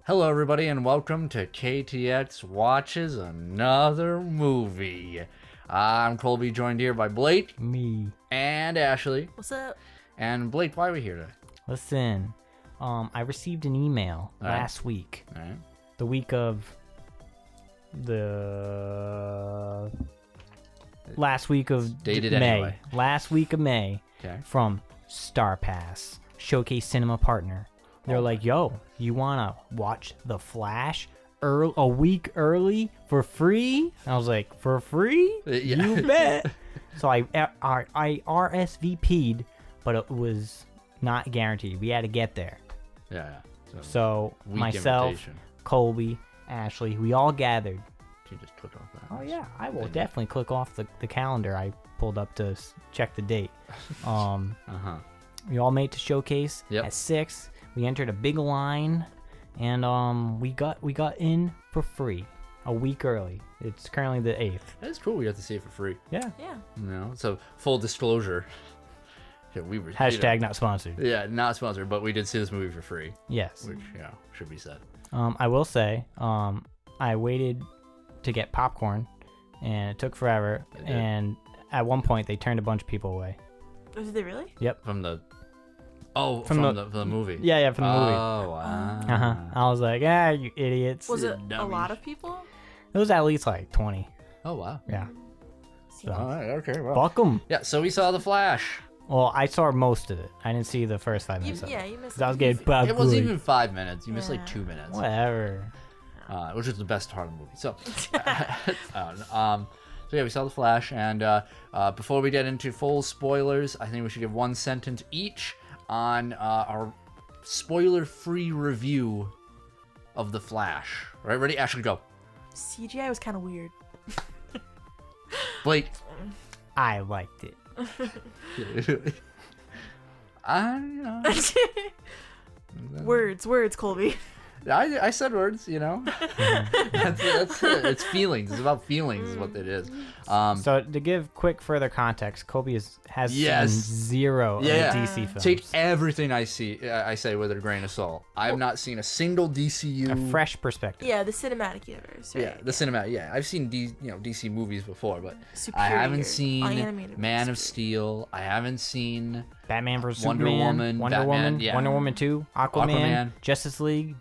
Hello, everybody, and welcome to KTX Watches Another Movie. I'm Colby, joined here by Blake. Me. And Ashley. What's up? And Blake, why are we here today? Listen, I received an email last week. All right. The week of the... Last week of Dated May. anyway. Last week of May. Okay. From Star Pass, Showcase Cinema Partner. They're like, yo, you want to watch The Flash a week early for free? I was like, for free? Yeah. You bet. So I RSVP'd, but it was not guaranteed. We had to get there. Yeah. So week myself, invitation. Colby, Ashley, we all gathered. Can you just click off that? Oh yeah, I will definitely click off the calendar I pulled up to check the date. We all made to Showcase at 6. We entered a big line, and we got in for free a week early. It's currently the 8th. That's cool. We got to see it for free. Yeah. Yeah. You know, so full disclosure. Yeah, we were Hashtag not sponsored. Yeah, not sponsored, but we did see this movie for free. Yes. Which, should be said. I will say, I waited to get popcorn, and it took forever. And at one point, they turned a bunch of people away. Oh, did they really? Yep. From the movie. Yeah, from the movie. Oh, wow. I was like, you idiots. Was it a dummies. lot of people? It was at least like 20. Oh, wow. Yeah. So, All right, okay, well. fuck 'em. Yeah, so we saw The Flash. Well, I saw most of it. I didn't see the first 5 minutes of it. You missed 'Cause I was it. getting It wasn't even 5 minutes. You missed like 2 minutes. Whatever. Which is the best part of the movie. So, so yeah, we saw The Flash, and before we get into full spoilers, I think we should give one sentence each on our spoiler-free review of The Flash. All right, ready? Ashley, go. CGI was kind of weird. Blake. I liked it. Words, Colby. I said words, you know. That's it. It's feelings. It's about feelings, is what it is. So to give quick further context, Kobe has seen zero of the DC films. Take everything I say with a grain of salt. I have not seen a single DCU. A fresh perspective. Yeah, the cinematic universe. Right? Yeah, the cinematic. Yeah, I've seen DC movies before, but Superior, I haven't seen unanimated Man of superior. Steel. I haven't seen Batman vs Wonder Superman, Woman, Batman, yeah. Wonder Woman 2, Aquaman, Justice League,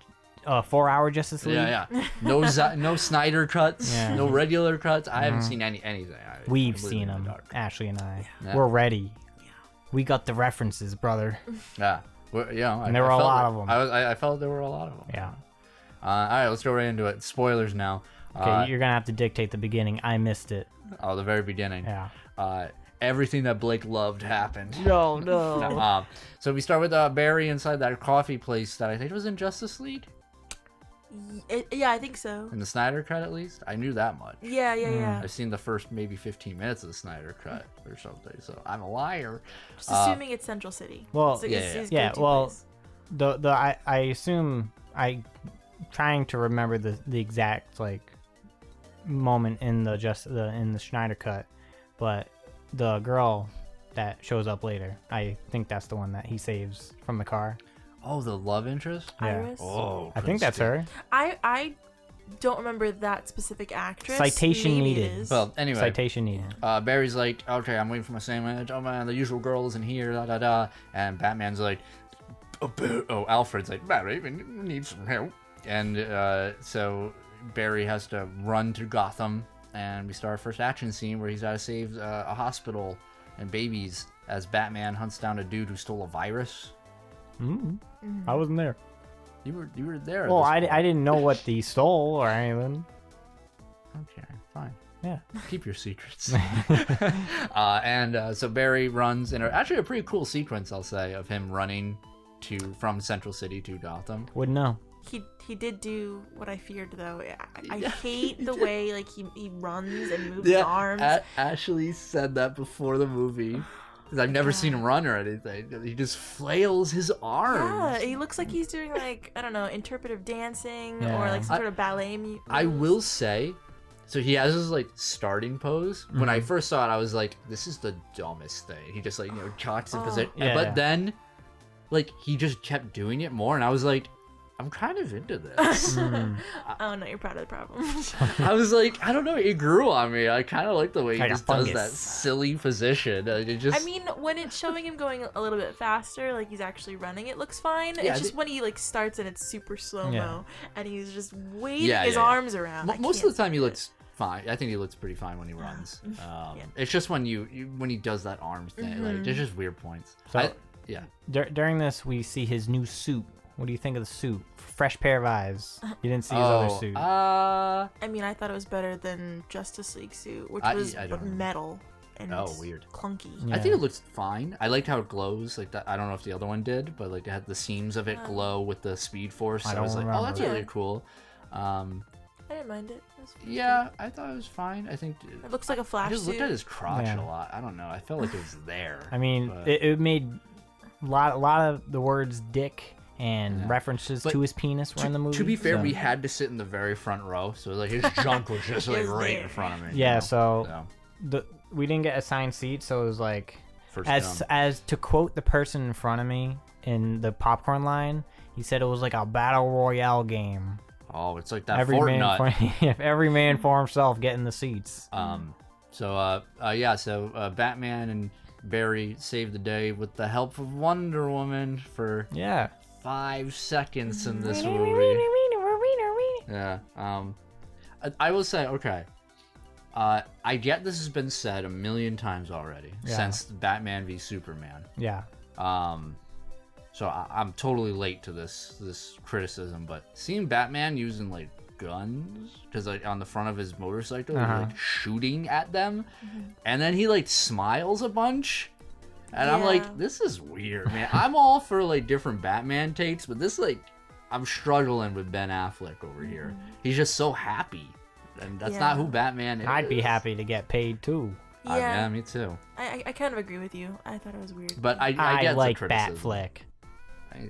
4-hour Justice League. Yeah. No Snyder cuts. Yeah. No regular cuts. I haven't seen anything. We've seen them, Ashley and I. Yeah. We're ready. We got the references, brother. Yeah. And there were a lot of them. I felt there were a lot of them. Yeah. All right, let's go right into it. Spoilers now. Okay, you're gonna have to dictate the beginning. I missed it. Oh, the very beginning. Yeah. Everything that Blake loved happened. No. So we start with Barry inside that coffee place that I think was in Justice League. Yeah, I think so. In the Snyder Cut, at least. I knew that much. Yeah. I've seen the first maybe 15 minutes of the Snyder Cut or something, so I'm a liar. Just assuming it's Central City. Well, His yeah. go-to Well, place. I assume trying to remember the exact moment in the Schneider Cut, but the girl that shows up later, I think that's the one that he saves from the car. Oh, the love interest? Yeah. Iris? Oh, I think that's her. I don't remember that specific actress. Citation Maybe needed. it is. Well, anyway. Citation needed. Barry's like, okay, I'm waiting for my sandwich. Oh, man, the usual girl isn't here, da-da-da. And Batman's like, Alfred's like, Barry, we need some help. And so Barry has to run to Gotham, and we start our first action scene where he's got to save a hospital and babies as Batman hunts down a dude who stole a virus. I wasn't there. You were there. Well, I didn't know what he stole or anything. Okay, fine. Yeah. Keep your secrets. So Barry runs in actually a pretty cool sequence, I'll say, of him running from Central City to Gotham. Wouldn't know. He did do what I feared though. I hate the way he runs and moves his arms. Ashley said that before the movie. Because I've never seen him run or anything. He just flails his arms. Yeah, he looks like he's doing I don't know, interpretive dancing Yeah. or some sort of ballet. I will say, so he has his starting pose. When I first saw it, I was like, this is the dumbest thing. He just cocks in position. Yeah, But then, he just kept doing it more, and I was like, I'm kind of into this. Oh no, you're proud of the problem. I was like, I don't know, it grew on me. I kind of like the way he Like a just does fungus. that silly position. It just, I mean, when it's showing him going a little bit faster, like he's actually running, it looks fine. Yeah, It's just when he like starts and it's super slow mo, Yeah. and he's just waving Yeah, his yeah, yeah. arms around. most of the time he looks fine. I think he looks pretty fine when he runs. Yeah. It's just when when he does that arm thing, like there's just weird points. So- Yeah. During this, we see his new suit. What do you think of the suit? Fresh pair of eyes. You didn't see his other suit. I mean, I thought it was better than Justice League suit, which was I don't know. metal and Weird. clunky. Yeah. I think it looks fine. I liked how it glows. Like that. I don't know if the other one did, but like it had the seams of it glow with the Speed Force. I I was don't like, oh, that's remember. really cool. I didn't mind it. It was pretty Yeah, I thought it was fine. I think good. It looks like a I Flash just looked suit. at his crotch Yeah. a lot. I don't know. I felt like it was there. I mean, but- it made a lot of the words "dick" and Yeah. references But to his penis were in the movie. To be fair, so- we had to sit in the very front row, so like his junk was just like It was right there. in front of me. Yeah, you know? so we didn't get assigned seats, so it was like First as down. as to quote the person in front of me in the popcorn line, he said it was like a battle royale game. Oh, it's like that Every man, Fortnite. for, every man for himself getting the seats. So Batman and Barry saved the day with the help of Wonder Woman for Yeah. 5 seconds in this movie. Yeah. I will say, okay. I get this has been said a million times already Yeah. since Batman v Superman. Yeah. So I'm totally late to this criticism, but seeing Batman using like guns, because like on the front of his motorcycle, he's like shooting at them, and then he like smiles a bunch, and I'm Yeah. like, this is weird, man. I'm all for like different Batman takes, but this like, I'm struggling with Ben Affleck over here. He's just so happy, and that's not Yeah. who Batman is. I'd be happy to get paid too. Yeah, me too. I kind of agree with you. I thought it was weird. But I I get like the criticism. Batfleck.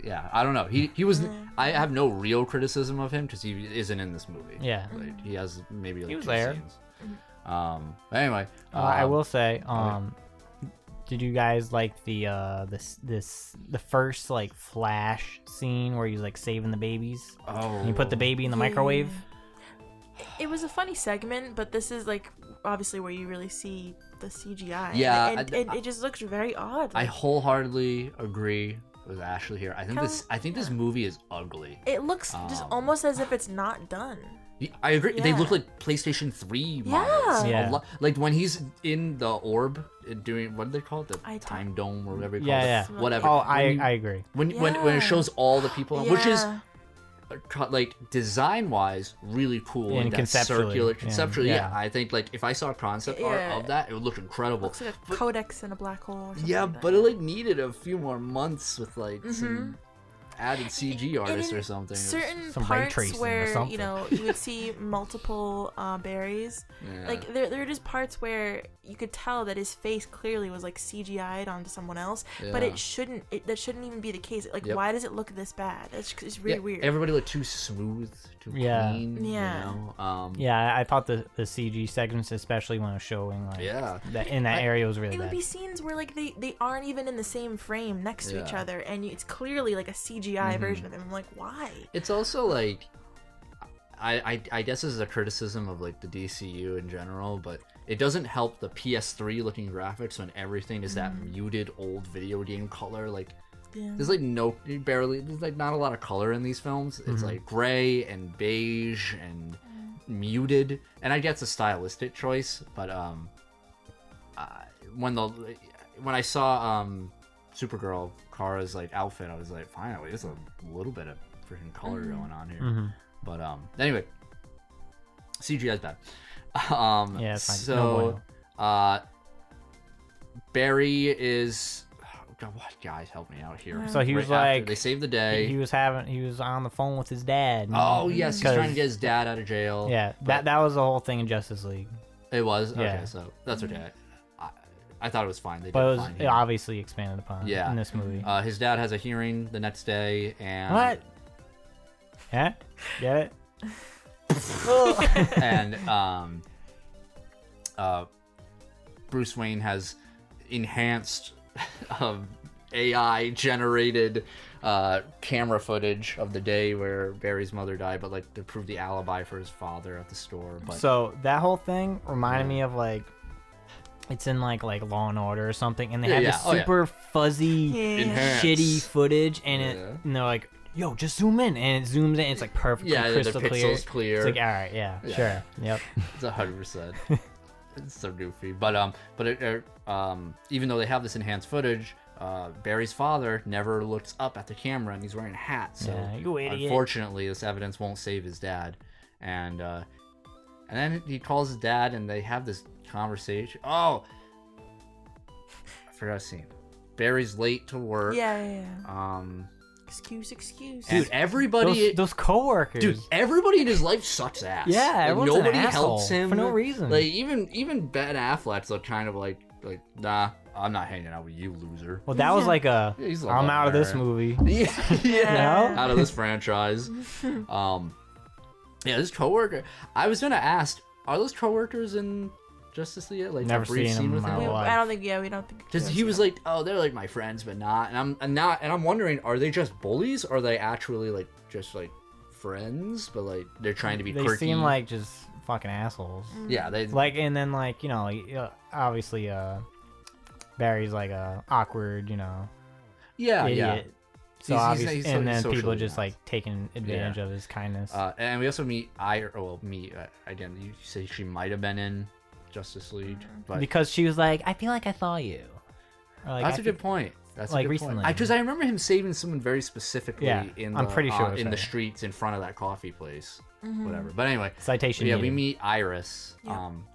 Yeah, I don't know. He was. I have no real criticism of him because he isn't in this movie. Yeah. Like, he has maybe like He was 2 there. scenes. Anyway, I will say, did you guys like the first like Flash scene where he's like saving the babies? Oh, And he put the baby in the microwave. It was a funny segment, but this is like obviously where you really see the CGI. Yeah, and it just looks very odd. I Like, wholeheartly agree with Ashley here. I think this movie is ugly. it looks just almost as if it's not done. I agree. They Yeah. look like PlayStation 3 Yeah. models. Yeah. Like when he's in the orb doing, what do they call it? The I don't- time dome or whatever you call Yeah, it. yeah. Whatever. Oh, When I agree. when it Yeah. shows all the people, which is Yeah. like design wise really cool And that conceptually, circular yeah. conceptually Yeah. I think like if I saw a concept art Yeah. of that, it would look incredible. Looks like a codex in a black hole. Or something Yeah, like but that. it like needed a few more months with like some added CG artists in or something. It was- certain Some ray parts tracing or where something. you know you would see multiple berries. Yeah. Like there are just parts where you could tell that his face clearly was like CGI'd onto someone else, but Yeah. it shouldn't. That shouldn't even be the case. Like, Yep. why does it look this bad? It's really yeah, weird. everybody looked too smooth, too Yeah. clean. Yeah. You know? Yeah, I thought the CG segments, especially when it was showing like Yeah. that in that area, was really It would bad. be scenes where like they aren't even in the same frame next to each Yeah. other, and it's clearly like a CGI version of them. I'm like, why? It's also like I guess this is a criticism of like the DCU in general, but it doesn't help the PS3 looking graphics when everything is that muted old video game color. Like Yeah. there's like there's like not a lot of color in these films. It's like gray and beige and muted, and I guess it's a stylistic choice, but when I saw Supergirl Kara's like outfit, I was like, finally, there's a little bit of freaking color going on here. But anyway, CGI is bad. Yeah, it's fine. So No bueno. Barry is. Oh God, what guys help me out here? So he was Right after like, they saved the day. he was on the phone with his dad. Oh yes, he's 'Cause- trying to get his dad out of jail. Yeah, but that was the whole thing in Justice League, it was okay. Yeah. So that's okay. I thought it was fine. They but did it was fine here. obviously expanded upon Yeah. in this movie. His dad has a hearing the next day, and What? Yeah, get it? and Bruce Wayne has enhanced AI generated camera footage of the day where Barry's mother died, but like to prove the alibi for his father at the store. But So that whole thing reminded me of like it's in like Law and Order or something, and they have this super fuzzy, shitty footage, and and they're like, "Yo, just zoom in," and it zooms in. And it's like perfectly crystal the pixels clear. It's like, all right, sure, yep. It's 100%. It's so goofy, but even though they have this enhanced footage, Barry's father never looks up at the camera, and he's wearing a hat. So you idiot. Unfortunately, this evidence won't save his dad, and then he calls his dad, and they have this conversation. Oh, I forgot a scene. Barry's late to work. Excuse. Dude, everybody... Those coworkers. Dude, everybody in his life sucks ass. Yeah, like, everyone's nobody an asshole helps him. for no reason. Like, even Ben Affleck's like, kind of like, nah, I'm not hanging out with you, loser. Well, that was like he's like, I'm out of this movie. Yeah. Out of this franchise. This coworker. I was gonna ask, are those coworkers in Justice League? Like, never a brief seen scene them with in my him? life. I don't think. Yeah, we don't think. Because he was like, oh, they're like my friends, but not. And I'm wondering, are they just bullies, or are they actually like just like friends, but like they're trying to be They quirky? seem like just fucking assholes. Yeah, they Like, and then like, you know, obviously Barry's like a awkward, you know, idiot. So obviously, and then people just like taking advantage of his kindness. And we also meet again. You say she might have been in Justice League, but because she was like, I feel like I saw you. Or, like, that's a good point. That's like a good recently. point. Because I remember him saving someone very specifically I'm pretty sure in the streets in front of that coffee place. Whatever. But anyway, citation. We meet Iris,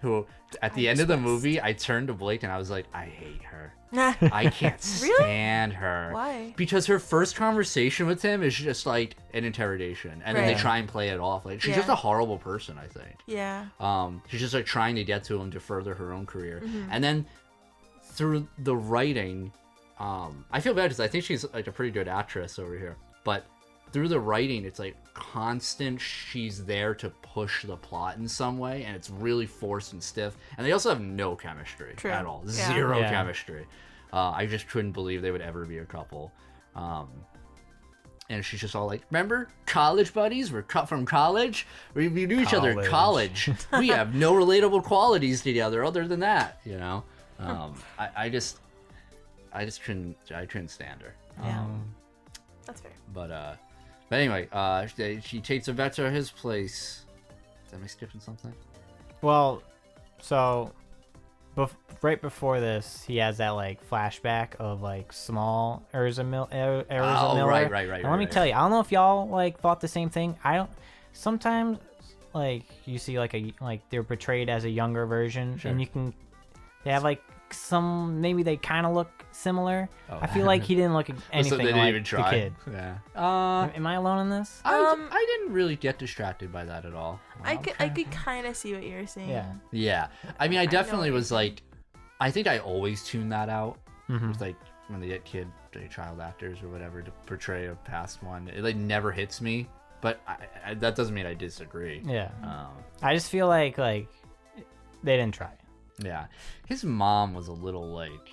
who at the end of the movie, I turned to Blake and I was like, I hate her. I can't stand her. Why? Because her first conversation with him is just like an interrogation, and then they try and play it off like she's just a horrible person. I think. Yeah. She's just like trying to get to him to further her own career, and then through the writing, I feel bad because I think she's like a pretty good actress over here, but through the writing, it's like constant. She's there to push the plot in some way, and it's really forced and stiff. And they also have no chemistry at all. Zero chemistry. I just couldn't believe they would ever be a couple. And she's just all like, remember, college buddies? We're cut from college. We knew each other in college. We have no relatable qualities together other than that, you know? I just couldn't stand her. Yeah. That's fair. But anyway, she takes a vet to his place. Am I skipping something? Well, so right before this, he has that like flashback of like small Urza Miller. Right. And let me tell you, I don't know if y'all like thought the same thing. I don't. Sometimes like you see like they're portrayed as a younger version, and they have like maybe they kind of look similar. I feel like he didn't look anything like the kid. Yeah. Am I alone in this? I didn't really get distracted by that at all. I could kind of see what you were saying. Yeah. I mean, I definitely was like, I think I always tune that out. It's like when they get child actors or whatever to portray a past one, it like never hits me. But that doesn't mean I disagree. Yeah. I just feel like they didn't try. Yeah. His mom was a little like,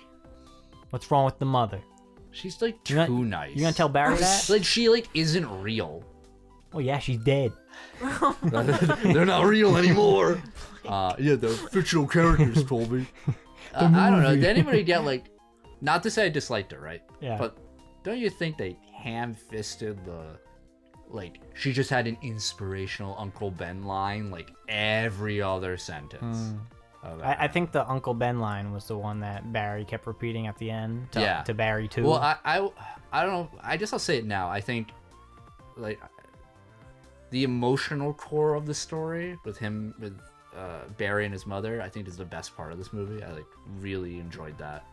what's wrong with the mother? She's like too nice. You gonna tell Barry that? Like she like isn't real. Oh yeah, she's dead. They're not real anymore. The fictional characters told me. I don't know. Did anybody get like, not to say I disliked her, right? Yeah. But don't you think they ham-fisted she just had an inspirational Uncle Ben line like every other sentence. I think the Uncle Ben line was the one that Barry kept repeating at the end to Barry too. Well, I don't know. I guess I'll say it now. I think like the emotional core of the story with Barry and his mother, I think is the best part of this movie. I like really enjoyed that.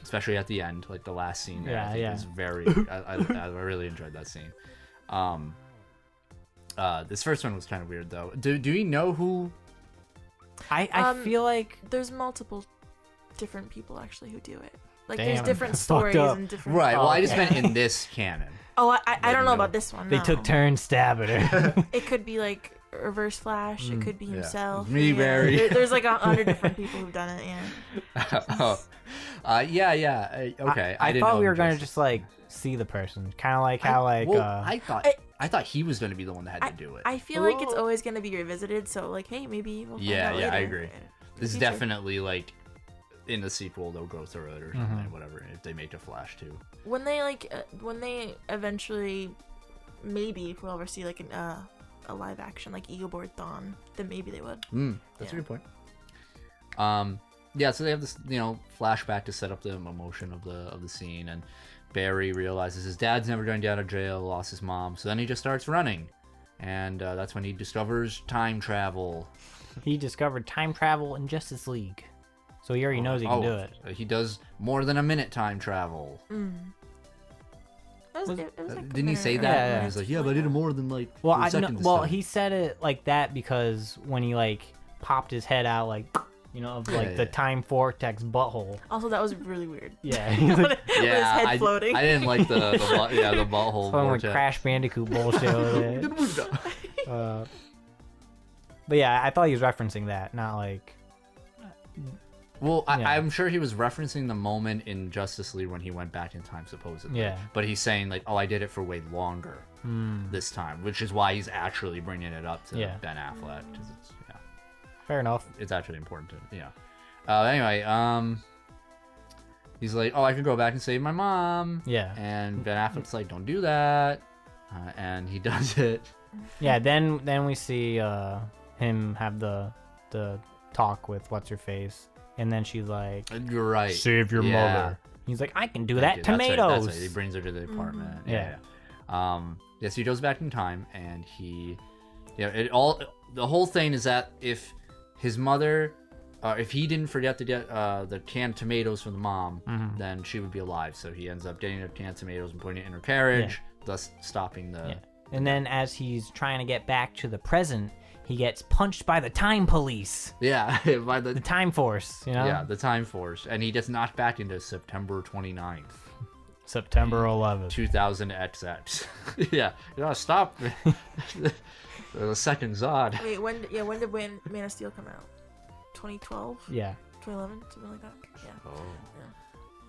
Especially at the end, like the last scene there, I think is very I really enjoyed that scene. This first one was kind of weird though. Do you know who? I feel like there's multiple different people actually who do it. Like Damn, there's different stories and different. Right. Well, I just meant in this canon. Oh, I don't know about this one. They took turns stabbing her. It could be like Reverse Flash. It could be himself. Me, Barry. There's like 100 different people who've done it. Yeah. Okay. I didn't thought know we were gonna Justice just like see the person, kind of like how like I thought he was gonna be the one that had to do it. I feel like it's always gonna be revisited. So like, hey, maybe we'll find out later. I agree. This is definitely like in the sequel they'll go through it or something, whatever. If they make a Flash too. When they eventually, maybe if we'll ever see like a live action like Egoboard Dawn, then maybe they would. That's a good point. So they have this, flashback to set up the emotion of the scene, and Barry realizes his dad's never going down to jail, lost his mom, so then he just starts running, and that's when he discovers time travel. He discovered time travel in Justice League, so he already knows he can do it. He does more than a minute time travel. Didn't he say that? Yeah. He was like, but I did it more than like 4 seconds. He said it like that because when he like popped his head out like. The time vortex butthole. Also, that was really weird. Yeah. With his head floating. I didn't like the butthole vortex. Like Crash Bandicoot bullshit over there. But yeah, I thought he was referencing that, not like. Well, I'm sure he was referencing the moment in Justice League when he went back in time, supposedly. Yeah. But he's saying like, I did it for way longer this time, which is why he's actually bringing it up to Ben Affleck, because it's. Fair enough. It's actually important to, anyway, he's like, I can go back and save my mom. Yeah. And Ben Affleck's like, don't do that. And he does it. Yeah, then we see him have the talk with what's-her-face. And then she's like, you're right. Save your mother. He's like, I can do that. Tomatoes. That's right. He brings her to the apartment. Yeah. So he goes back in time, and the whole thing is that if his mother, if he didn't forget to get the canned tomatoes from the mom, then she would be alive. So he ends up getting the canned tomatoes and putting it in her carriage, thus stopping the... Yeah. And then as he's trying to get back to the present, he gets punched by the time police. Yeah, by the time force, Yeah, the time force. And he gets knocked back into September 29th. September 11th. 2000XX. Yeah, you gotta stop. The second Zod. Wait, when did Man of Steel come out? 2012? Yeah. 2011? Something like that? Yeah. Oh. Yeah.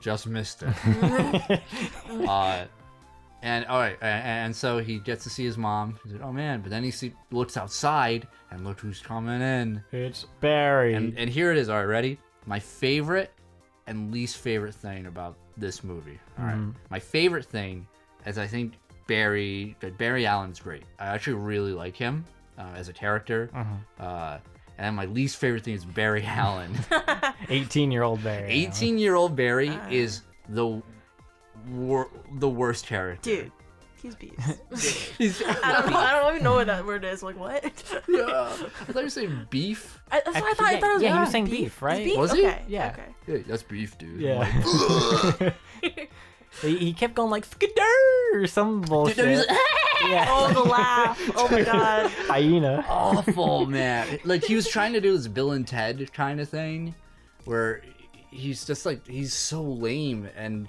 Just missed it. And so he gets to see his mom. He's like, oh man, but then he looks outside and look who's coming in. It's Barry. And here it is. All right, ready? My favorite and least favorite thing about this movie. All right. My favorite thing is I think Barry Allen's great. I actually really like him as a character. And then my least favorite thing is Barry Allen. 18-year-old Barry. 18-year-old Barry is the worst character. Dude, he's beast. I don't even know what that word is. Like, what? Yeah. I thought you were saying beef. That's what I thought. I thought it was he was saying beef, right? Beef? Was he? Okay. Yeah. Okay. Yeah, that's beef, dude. Yeah. He kept going like skidder or some bullshit. Dude, yeah. Oh, the laugh. Oh my god. Hyena. Awful, man. Like he was trying to do this Bill and Ted kind of thing, where he's just like he's so lame and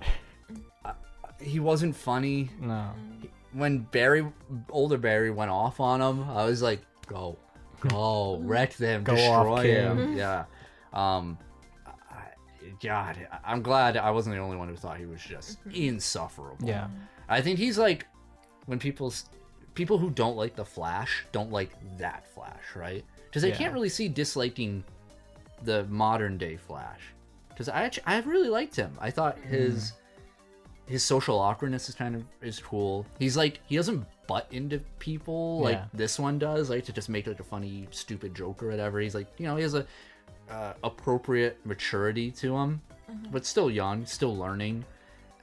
he wasn't funny. No. When older Barry went off on him, I was like, go, wreck them, Go destroy off, him. Yeah. God, I'm glad I wasn't the only one who thought he was just insufferable. Yeah. I think he's like, when people who don't like the Flash don't like that Flash, right? Because they can't really see disliking the modern day Flash. Because I really liked him. I thought his social awkwardness is cool. He's like, he doesn't butt into people like this one does, like to just make like a funny stupid joke or whatever. He's like, he has a appropriate maturity to him, but still young, still learning,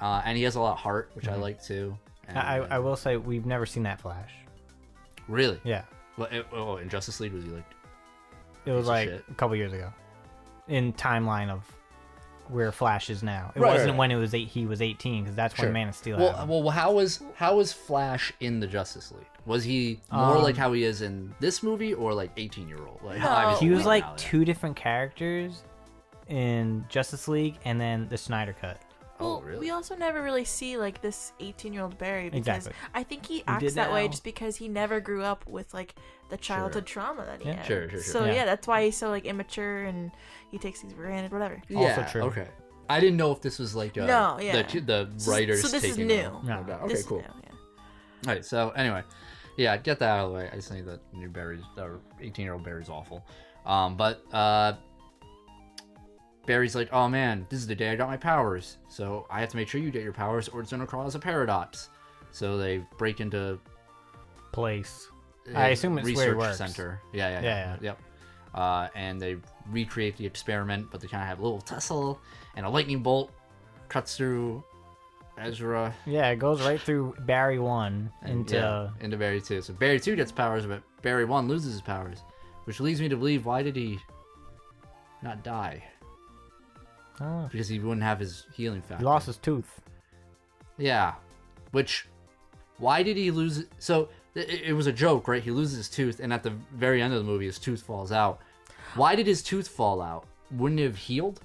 and he has a lot of heart, which I like too. And, I will say we've never seen that Flash. Really? Yeah. Well, in Justice League was he like? It was like a couple years ago, in timeline of where Flash is now. It Right, wasn't right. when he was 18, because that's when Man of Steel happened. Well, how was Flash in the Justice League? Was he more like how he is in this movie, or like 18-year-old? Like He was like two different characters in Justice League and then the Snyder Cut. Well, really? we also never really see like this 18-year-old Barry because Exactly. I think he did acts that way now. just because he never grew up with like the childhood trauma that he Yeah. had. Sure. So Yeah. yeah, that's why he's so like immature and he takes things for granted, whatever. Also true. Okay. I didn't know if this was like No, yeah. the writers. So this is taking new. a- No. Okay, This is cool. new, yeah. All right. So anyway, yeah, get that out of the way. I just think that new Barry's or 18-year-old Barry's awful. But Barry's like, oh man, this is the day I got my powers, so I have to make sure you get your powers, or it's gonna cause a paradox. So they break into Place. his I assume it's where he research works. center. Yeah. Yeah. Yep. And they recreate the experiment, but they kind of have a little tussle, and a lightning bolt cuts through Ezra Yeah, it goes right through Barry 1 and, into... into Barry 2. So Barry 2 gets powers, but Barry 1 loses his powers, which leads me to believe, why did he not die? Oh, Because he wouldn't have his healing factor. he lost his tooth. Yeah. Which, why did he lose it? So, it was a joke, right? He loses his tooth, and at the very end of the movie, his tooth falls out. Why did his tooth fall out? Wouldn't it have healed?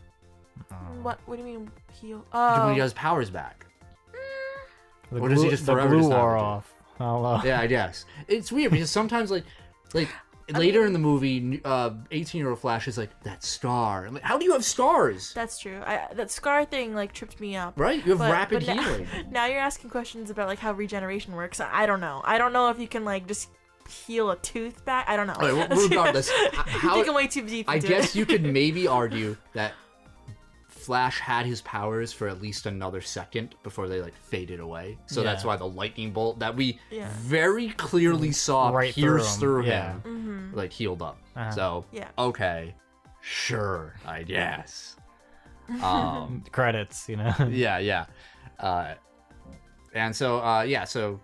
What do you mean heal? When Oh, he got his powers back. The Or does he glue- just the forever glue just not wore do it? off. Oh, Yeah, I guess. It's weird, because sometimes, like later in the movie, 18-year-old Flash is like, that star. I'm like, how do you have stars? that's true. That scar thing like tripped me up. Right? You have But- rapid but healing. Now you're asking questions about like how regeneration works. I don't know. I don't know if you can like just heal a tooth back. I don't know. All right, well, regardless, You're thinking way too deep I into guess it. you could maybe argue that Flash had his powers for at least another second before they like faded away. So that's Yeah. why the lightning bolt that we Yeah. very clearly saw Right pierce through through him. him, like healed up. Uh-huh. So Yeah. okay, sure, I guess. credits, you know. Yeah. And so so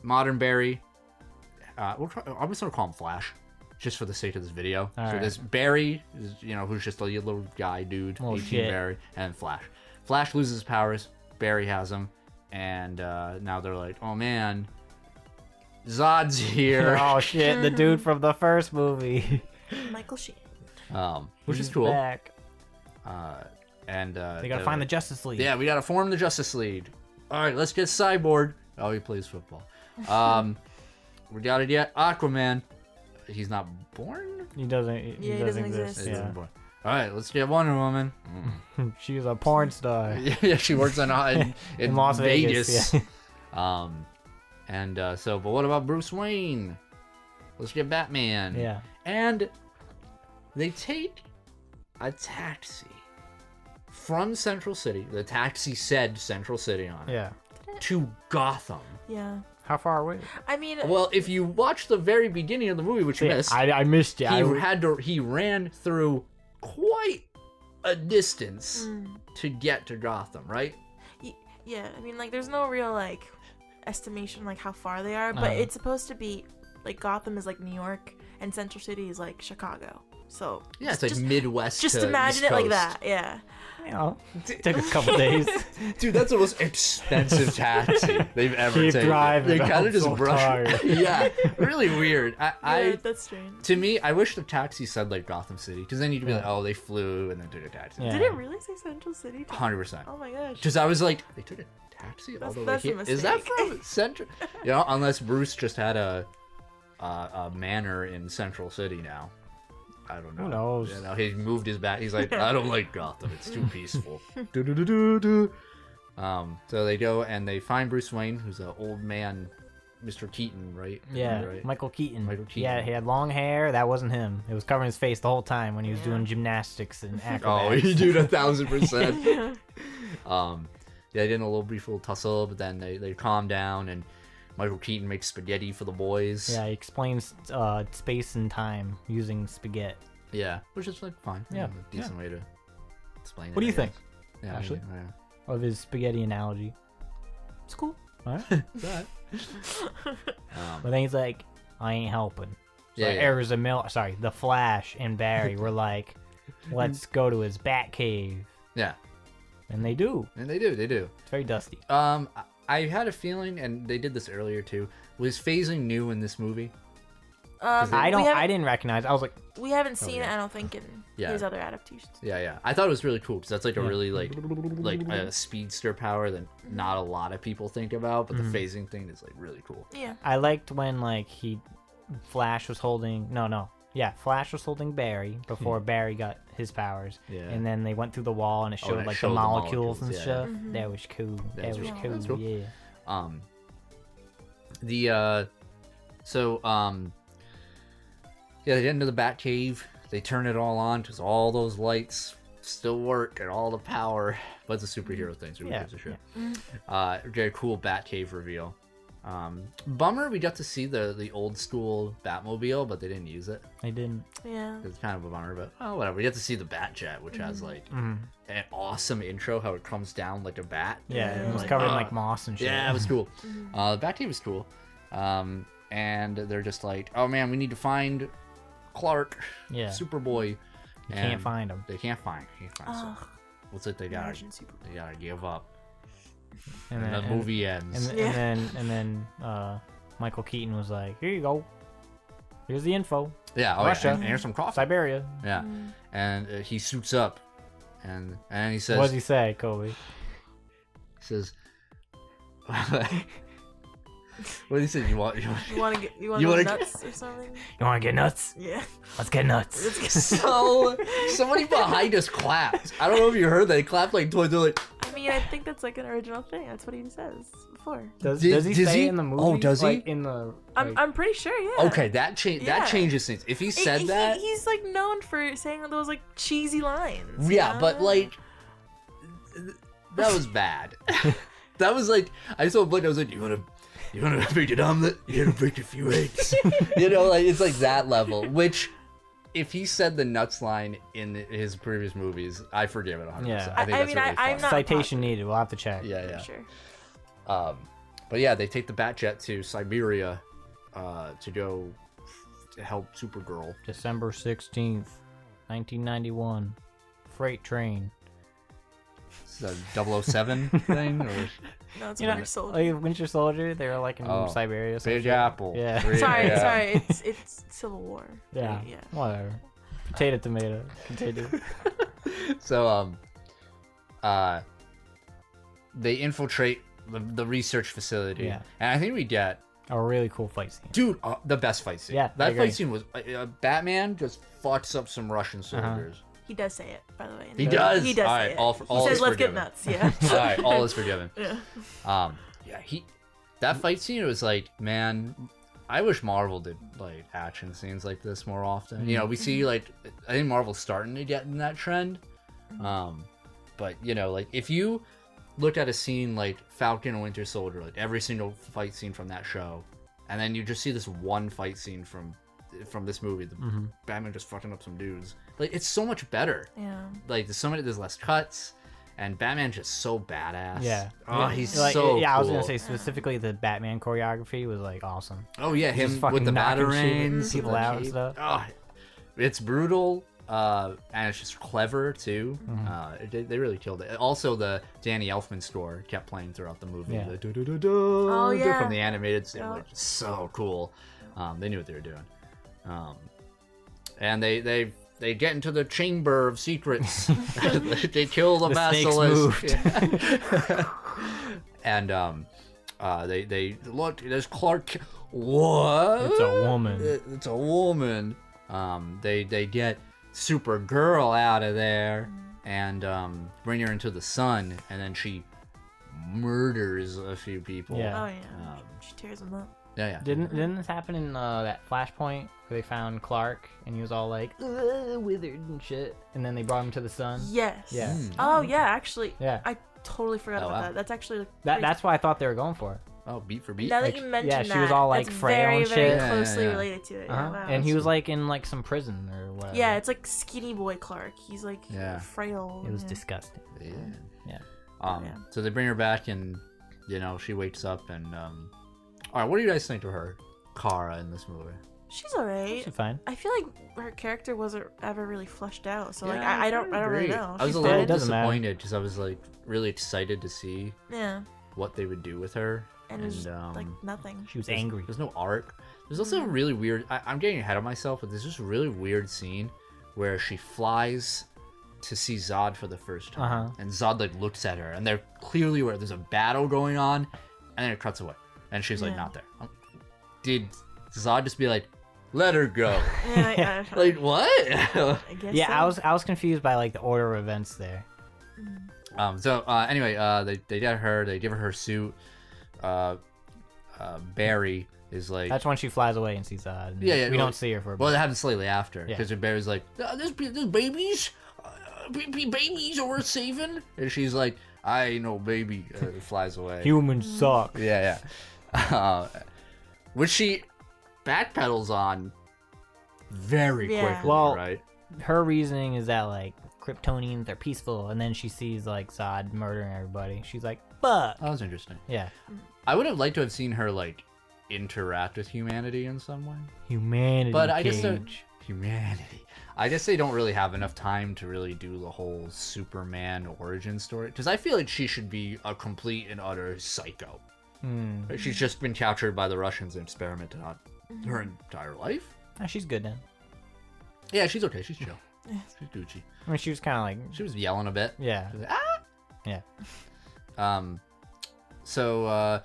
modern Barry, I'm just gonna call him Flash, just for the sake of this video. All so right. there's Barry, who's just a little guy dude, Oh, 18 shit. Barry, and Flash. Flash loses his powers, Barry has them, and now they're like, oh man, Zod's here, Oh shit, the dude from the first movie. Michael Sheen. which is He's cool. back. And They gotta find the Justice League. Yeah, we gotta form the Justice League. All right, let's get Cyborg. Oh, he plays football. We gotta get Aquaman. He's not born. He doesn't. Yeah, he doesn't exist. He Yeah. isn't born. All right, let's get Wonder Woman. She's a porn star. Yeah, she works in Las Vegas, yeah. But what about Bruce Wayne? Let's get Batman. Yeah. And they take a taxi from Central City. The taxi said Central City on it. Yeah. To Gotham. Yeah. How far away? I mean, Well, if you watch the very beginning of the movie, which you Yeah, missed, I missed you. he ran through quite a distance to get to Gotham, right? yeah. I mean, like, there's no real like estimation like how far they are, but Uh-huh. it's supposed to be like Gotham is like New York and Central City is like Chicago. So Yeah, it's like Midwest. just to imagine East it like Coast. that. Yeah. You know, took a couple days. Dude, that's the most expensive taxi they've ever Keep taken. driving, They kind I'm of just so brush. tired. Yeah, really weird. Yeah, that's strange. To me, I wish the taxi said like Gotham City, because then you'd be like, oh, they flew and then took a taxi. Yeah. Did it really say Central City? 100%. Oh my gosh. Because I was like, they took a taxi all That's- the way that's a here. Is that mistake. from Central? Unless Bruce just had a manor in Central City now. I don't know. Who knows? He moved his back. He's like, I don't like Gotham. It's too peaceful. Do-do-do-do-do. So they go and they find Bruce Wayne, who's an old man, Mr. Keaton, right? Yeah, Right? Michael Keaton. Michael Keaton. Yeah, he had long hair. That wasn't him. It was covering his face the whole time when he was doing gymnastics and Oh, acrobatics. he did 1,000%. They did a little brief little tussle, but then they calm down and Michael Keaton makes spaghetti for the boys. Yeah, he explains space and time using spaghetti. Yeah, which is like fine. Yeah, A decent way to explain it. What do you I think, guess. Yeah, Ashley? Yeah. Of his spaghetti analogy. It's cool. All right. But But then he's like, I ain't helping. So Yeah, yeah. the Flash and Barry were like, let's go to his bat cave. yeah, And they do. and they do. It's very dusty. I had a feeling, and they did this earlier too. Was phasing new in this movie? I didn't recognize. I was like, We haven't seen yeah. it, I don't think, in Yeah. his other adaptations. Yeah. I thought it was really cool because that's like a Yeah. really like a speedster power that not a lot of people think about, but the phasing thing is like really cool. Yeah. I liked when like Flash was holding Flash was holding Barry before Barry got his powers. Yeah. And then they went through the wall and it showed and it like showed the the molecules and molecules, stuff. Mhm. That was cool. That That's was really cool. cool. That's cool. Yeah. They get into the Batcave. They turn it all on because all those lights still work and all the power. But it's a superhero thing, so who Yeah, gives a shit? Very cool Batcave reveal. Bummer we got to see the old school Batmobile, but they didn't use it. They didn't. Yeah. It's kind of a bummer, but oh whatever. We get to see the Batjet, which has like an awesome intro, how it comes down like a bat. Yeah, Yeah. it was Like, covered in like moss and shit. Yeah, it was cool. The Batcave was cool. And they're just like, oh man, we need to find Clark, Yeah. Superboy. You can't find him. They can't find. So what's it? They gotta give up. And the movie ends. And then Michael Keaton was like, "Here you go. Here's the info. Russia. And here's some coffee. Siberia." Yeah, and he suits up, and he says, What does he say, Kobe? He says, what did he say? You want You want to You go wanna nuts or something? You want to get nuts? Yeah. Let's get nuts. So somebody behind us clapped. I don't know if you heard that. They clapped like twice. They're like, I mean, I think that's like an original thing. That's what he says before. Does Does he he? say it in the movie? Oh, does he? Like, in the. Like, I'm pretty sure, yeah. okay, that Yeah. changes things. If he said that, he's like known for saying those like cheesy lines. yeah, you but know? like that was bad. That was like I told Blake, I was like, you wanna make an omelet? You gotta break a few eggs. Like it's like that level. Which, if he said the nuts line in his previous movies, I forgive it 100%. Yeah. I think I that's mean, really I'm fun. not citation positive. needed. We'll have to check. Yeah. Sure. But yeah, they take the Batjet to Siberia to go help Supergirl. December 16th, 1991. Freight train. It's a 007 thing, or No, it's You know, Winter Soldier. like Winter Soldier, they were like in Oh, Siberia. or some Big shit. Apple. Yeah. Sorry. It's Civil War. Yeah. Yeah. Whatever. Potato, tomato. Continue. So they infiltrate the research facility, Yeah. and I think we get, A really cool fight scene. dude, the best fight scene. Yeah, I that agree. fight scene was Batman just fucks up some Russian soldiers. He does say it, by the way. He does. He does All say right, it. all He is says, "Let's get forgiven." nuts." Yeah. All right, all is forgiven. Yeah. That fight scene was like, man, I wish Marvel did like action scenes like this more often. We see like, I think Marvel's starting to get in that trend. But like if you look at a scene like Falcon and Winter Soldier, like every single fight scene from that show, and then you just see this one fight scene from this movie, the Batman just fucking up some dudes. Like it's so much better. Yeah. Like there's less cuts, and Batman's just so badass. Yeah. Oh, he's like, so yeah, I was gonna cool. say specifically the Batman choreography was like awesome. Oh yeah, Just him fucking with the knocking batarangs, people the out and cape. stuff. Oh, it's brutal, and it's just clever too. They really killed it. Also, the Danny Elfman score kept playing throughout the movie. Yeah. The do-do-do-do Oh, yeah. from the animated, Yeah. like so cool. They knew what they were doing. And they get into the chamber of secrets. They kill the snakes basilisk. moved. And they look. There's Clark. What? It's a woman. It's a woman. They get Supergirl out of there and bring her into the sun, and then she murders a few people. Yeah. Oh yeah. She tears him up. Yeah. Didn't this happen in that Flashpoint where they found Clark and he was all like withered and shit, and then they brought him to the sun? Yes. Yeah. Oh yeah. Actually. Yeah. I totally forgot Oh, about wow. that. That's actually like, That's what I thought they were going for. Oh, beat for beat. now that like, you mentioned yeah, that, she was all, like, that's frail very, and very shit. Yeah, closely yeah. related to it. Uh-huh. Yeah, wow, And he that's- was like in like some prison or whatever. Yeah, it's like skinny boy Clark. He's like Yeah. frail. It was yeah. disgusting. Yeah. Yeah. Yeah. So they bring her back, and she wakes up, and all right. What do you guys think of her, Kara, in this movie? She's alright. She's fine. I feel like her character wasn't ever really fleshed out, so like Yeah, I don't really agree. know. I was She's a fine. little It doesn't matter. disappointed because I was like really excited to see Yeah. what they would do with her. And it's like nothing. She was angry. There's no arc. There's also a really weird. I'm getting ahead of myself, but there's just a really weird scene where she flies to see Zod for the first time, and Zod like looks at her, and they're clearly where there's a battle going on, and then it cuts away, and she's like not there. Did Zod just be like, let her go? Yeah, Like what? I guess Yeah, so. I was confused by like the order of events there. Anyway, they get her. They give her her suit. Barry is like. That's when she flies away and sees Zod. And Yeah, we don't see her for a bit. Well, it happens slightly after Yeah. because Barry's like, "There's babies, babies are worth saving," and she's like, "I ain't no baby." Flies away. Humans suck. Yeah. Which she backpedals on very Yeah. quickly, Well, right? Her reasoning is that like Kryptonians are peaceful, and then she sees like Zod murdering everybody. She's like, "Fuck." That was interesting. Yeah. I would have liked to have seen her like interact with humanity in some way. Humanity. But I guess Cage. humanity. I guess they don't really have enough time to really do the whole Superman origin story. Because I feel like she should be a complete and utter psycho. She's just been captured by the Russians and experimented on her entire life. She's good then. Yeah, she's okay. She's chill. She's Gucci. I mean, she was kind of like, She was yelling a bit. yeah, She was like, ah! yeah. So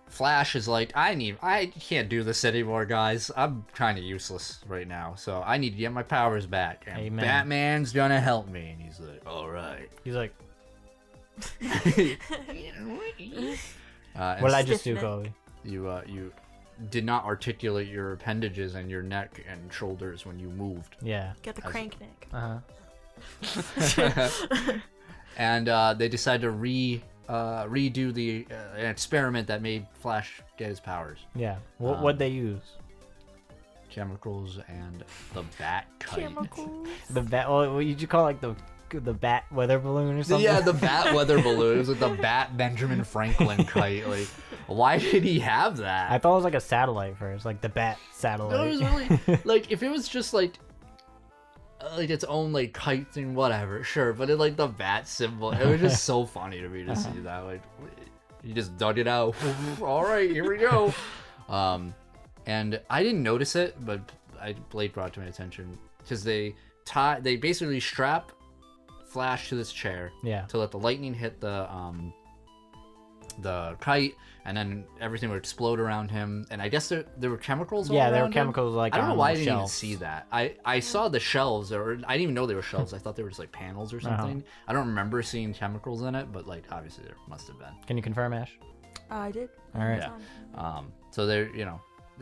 Flash is like, I can't do this anymore, guys. I'm kind of useless right now, so I need to get my powers back. And Amen. Batman's gonna help me. And he's like, all right. He's like, And what did I just do, Stiff Kobe? You did not articulate your appendages and your neck and shoulders when you moved. Yeah. Got the crank neck. And they decide to redo the an experiment that made Flash get his powers. Yeah. What'd they use? Chemicals and the bat kite. Chemicals. The bat. What did you call it, like the bat weather balloon or something? Yeah, the bat weather balloon. It was like the bat Benjamin Franklin kite. Like, why did he have that? I thought it was like a satellite first, like the bat satellite. No, it was really like if it was just like its own like kite thing, whatever, sure. But it like the bat symbol, it was just so funny to me to see that. Like, he just dug it out. All right, here we go. And I didn't notice it, but Blade brought it to my attention because they basically strap Flash to this chair, Yeah. to let the lightning hit the kite, and then everything would explode around him. And I guess there were chemicals all Yeah, there were around him. chemicals like I don't know on why I the didn't even shelves. see that. I saw the shelves, or I didn't even know they were shelves. I thought they were just like panels or something. I don't remember seeing chemicals in it, but like obviously there must have been. Can you confirm, Ash? I did. All right. Yeah. So they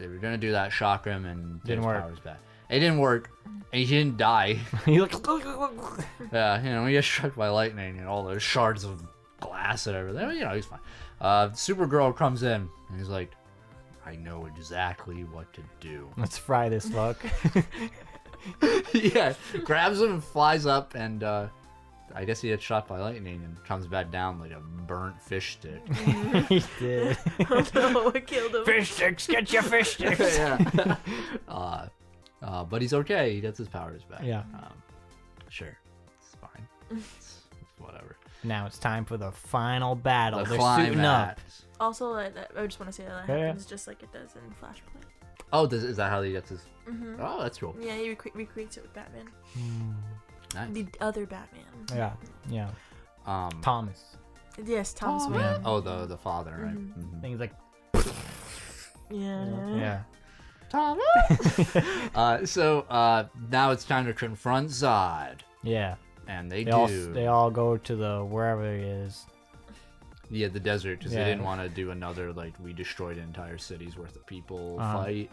were gonna do that, shock him, and get Didn't his work. powers back. It didn't work, and he didn't die. You look. Yeah, he gets struck by lightning and all those shards of glass and everything. He's fine. Supergirl comes in and he's like, I know exactly what to do. Let's fry this fuck. Yeah, grabs him and flies up, and I guess he gets shot by lightning and comes back down like a burnt fish stick. He did. Oh no, it killed him. Fish sticks, get your fish sticks. Yeah. But he's okay. He gets his powers back. Yeah. Sure, it's fine. It's whatever. Now it's time for the final battle. The They're suiting up. climax. Also, I just want to say that Yeah, happens just like it does in Flashpoint. Oh, is that how he gets his? Oh, that's cool. Yeah, he recreates it with Batman. Nice. The other Batman. Yeah. Um. Thomas. Yes, Thomas Oh, Wayne. Yeah. oh, the father, right? Mhm. Things like. Yeah. Yeah. So now it's time to confront Zod, Yeah. and they They all go to the wherever it is. Yeah, the desert, because Yeah. they didn't want to do another like we destroyed an entire city's worth of people fight.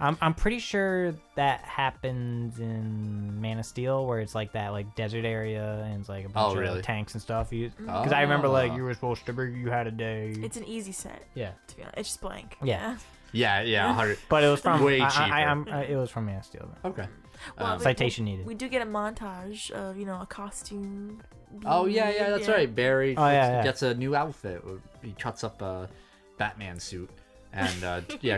I'm pretty sure that happens in Man of Steel, where it's like that like desert area and it's like a bunch really? of tanks and stuff. Because I remember like you were supposed to be, you had a day. It's an easy set. Yeah. To be honest, it's just blank. Yeah. Yeah, 100. But it was from Way it was from Man of Steel. Though. Okay. Well, Citation needed. We do get a montage of a costume. Oh yeah, that's right. Barry yeah. gets a new outfit. He cuts up a Batman suit and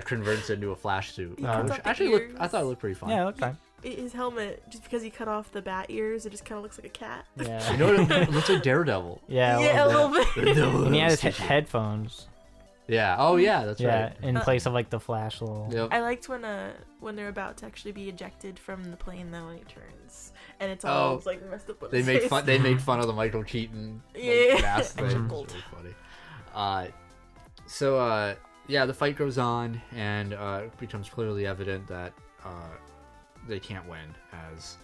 converts it into a Flash suit. cuts Which out the actually ears. I thought it looked pretty fun. Yeah, it looked fine. His helmet, just because he cut off the bat ears, it just kind of looks like a cat. Yeah. You know what? It looks like Daredevil. Yeah. Yeah, a little bit. And he had his headphones. Yeah. Oh yeah, that's Yeah, right. in place of like the Flash little. Yep. I liked when they're about to actually be ejected from the plane though when he turns and it's all like messed up with They his make face. fun. They made fun of the Michael Keaton Yeah. mask thing. Extra It's bolt. really funny. So yeah, the fight goes on, and it becomes clearly evident that they can't win as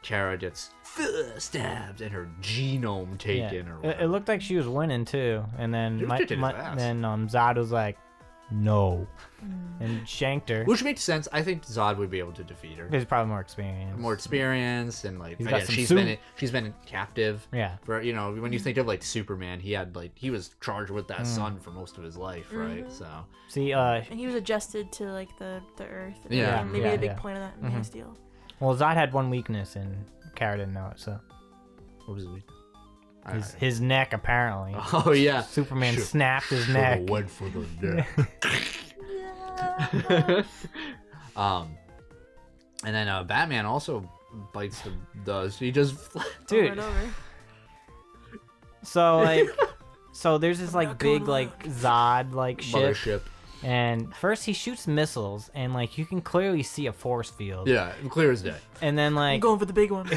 Kara gets stabbed and her genome taken. Or It looked like she was winning too, and then She was kicking his ass. Zod was like, "No," and shanked her. which makes sense. I think Zod would be able to defeat her. He's probably more experienced. More experience, and like He's got yeah, some she's been captive. Yeah. For when you think of like Superman, he was charged with that sun for most of his life, right? So See, And he was adjusted to like the earth. And Yeah. everything. They made a big Yeah. point of that in Man of Steel. well, Zod had one weakness, and Kara didn't know it. So what was it? his neck apparently. Oh yeah, Superman Should- snapped his Shoulda neck. went for the neck. And then Batman also bites the dust. He just Dude. Over and over. So like, so there's this like not big gonna like Zod like ship, mothership. and first he shoots missiles, and like you can clearly see a force field. Yeah, clear as day. And then I'm like, going for the big one.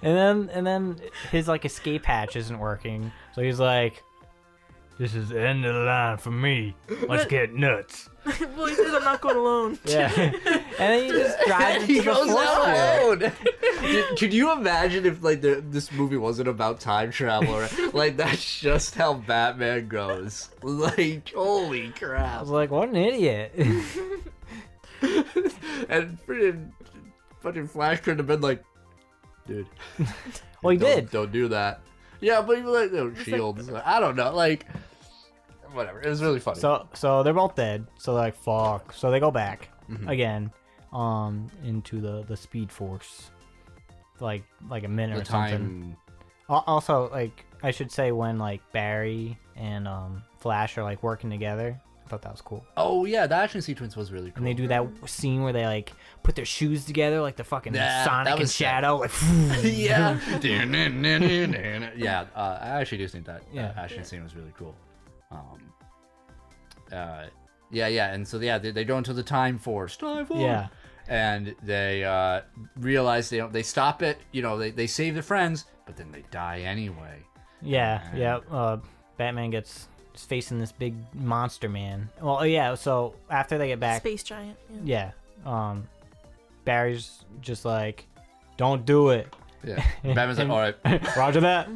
and then his like escape hatch isn't working, so he's like, "This is the end of the line for me. Let's get nuts." Well, he says I'm not going alone. Yeah. And then he just drives He into the goes force out field. alone. Could you imagine if like this movie wasn't about time travel? Or, like that's just how Batman goes. Like holy I crap! was like, "What an idiot!" And fucking Flash could have been like, dude. Well, he did. Don't do that. Yeah, but he was like, no shields. I don't know. Like, whatever. It was really funny. So they're both dead. So they're like, fuck. So they go back Mhm. again, into the Speed Force, like a minute the or something. time. Also, like I should say, when like Barry and Flash are like working together, I thought that was cool. Oh yeah, the action sequence was really cool. And they do that scene where they like put their shoes together, like the fucking Yeah, Sonic that and was sick. Shadow, like yeah. Yeah. I actually do think that action scene was really cool. Yeah. And so they go into the Time Force. Yeah. And they realize they stop it. They save their friends, but then they die anyway. Yeah. Batman gets facing this big monster man. Well, yeah. So after they get back, Space giant. Yeah. Barry's just like, "Don't do it." Yeah. Batman's like, all right. Roger that.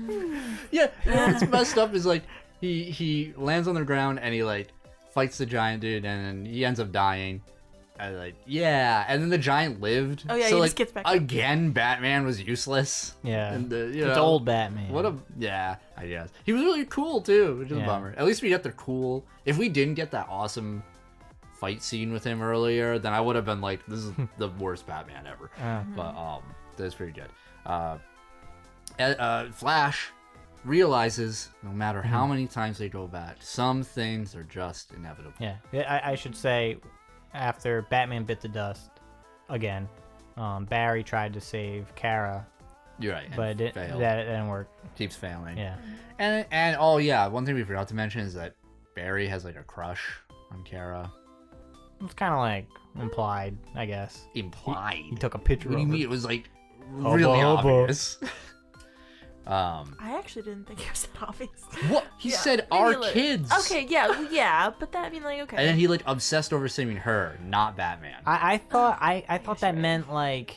Yeah. What's messed up is like he lands on the ground and he like fights the giant dude and then he ends up dying. And and then the giant lived. Oh, yeah, so he like just gets back. again, Batman was useless. Yeah. And It's old Batman. I guess he was really cool too, which is a Yeah. bummer. At least we got the cool. If we didn't get that awesome fight scene with him earlier, then I would have been like, this is the worst Batman ever. But that was pretty good. Flash realizes no matter how many times they go back, some things are just inevitable. Yeah. I should say, after Batman bit the dust again, Barry tried to save Kara, You're right. but that didn't work. Keeps failing. Yeah. And oh yeah, one thing we forgot to mention is that Barry has like a crush on Kara. It's kind of like implied, I guess. Implied. He took a picture What do you of mean? it. It was like Hubba really hubba. obvious. I actually didn't think it was that obvious. What? He Yeah, said maybe our like- kids. Okay, yeah, but that okay. And then he like obsessed over saving her, not Batman. I thought that meant like,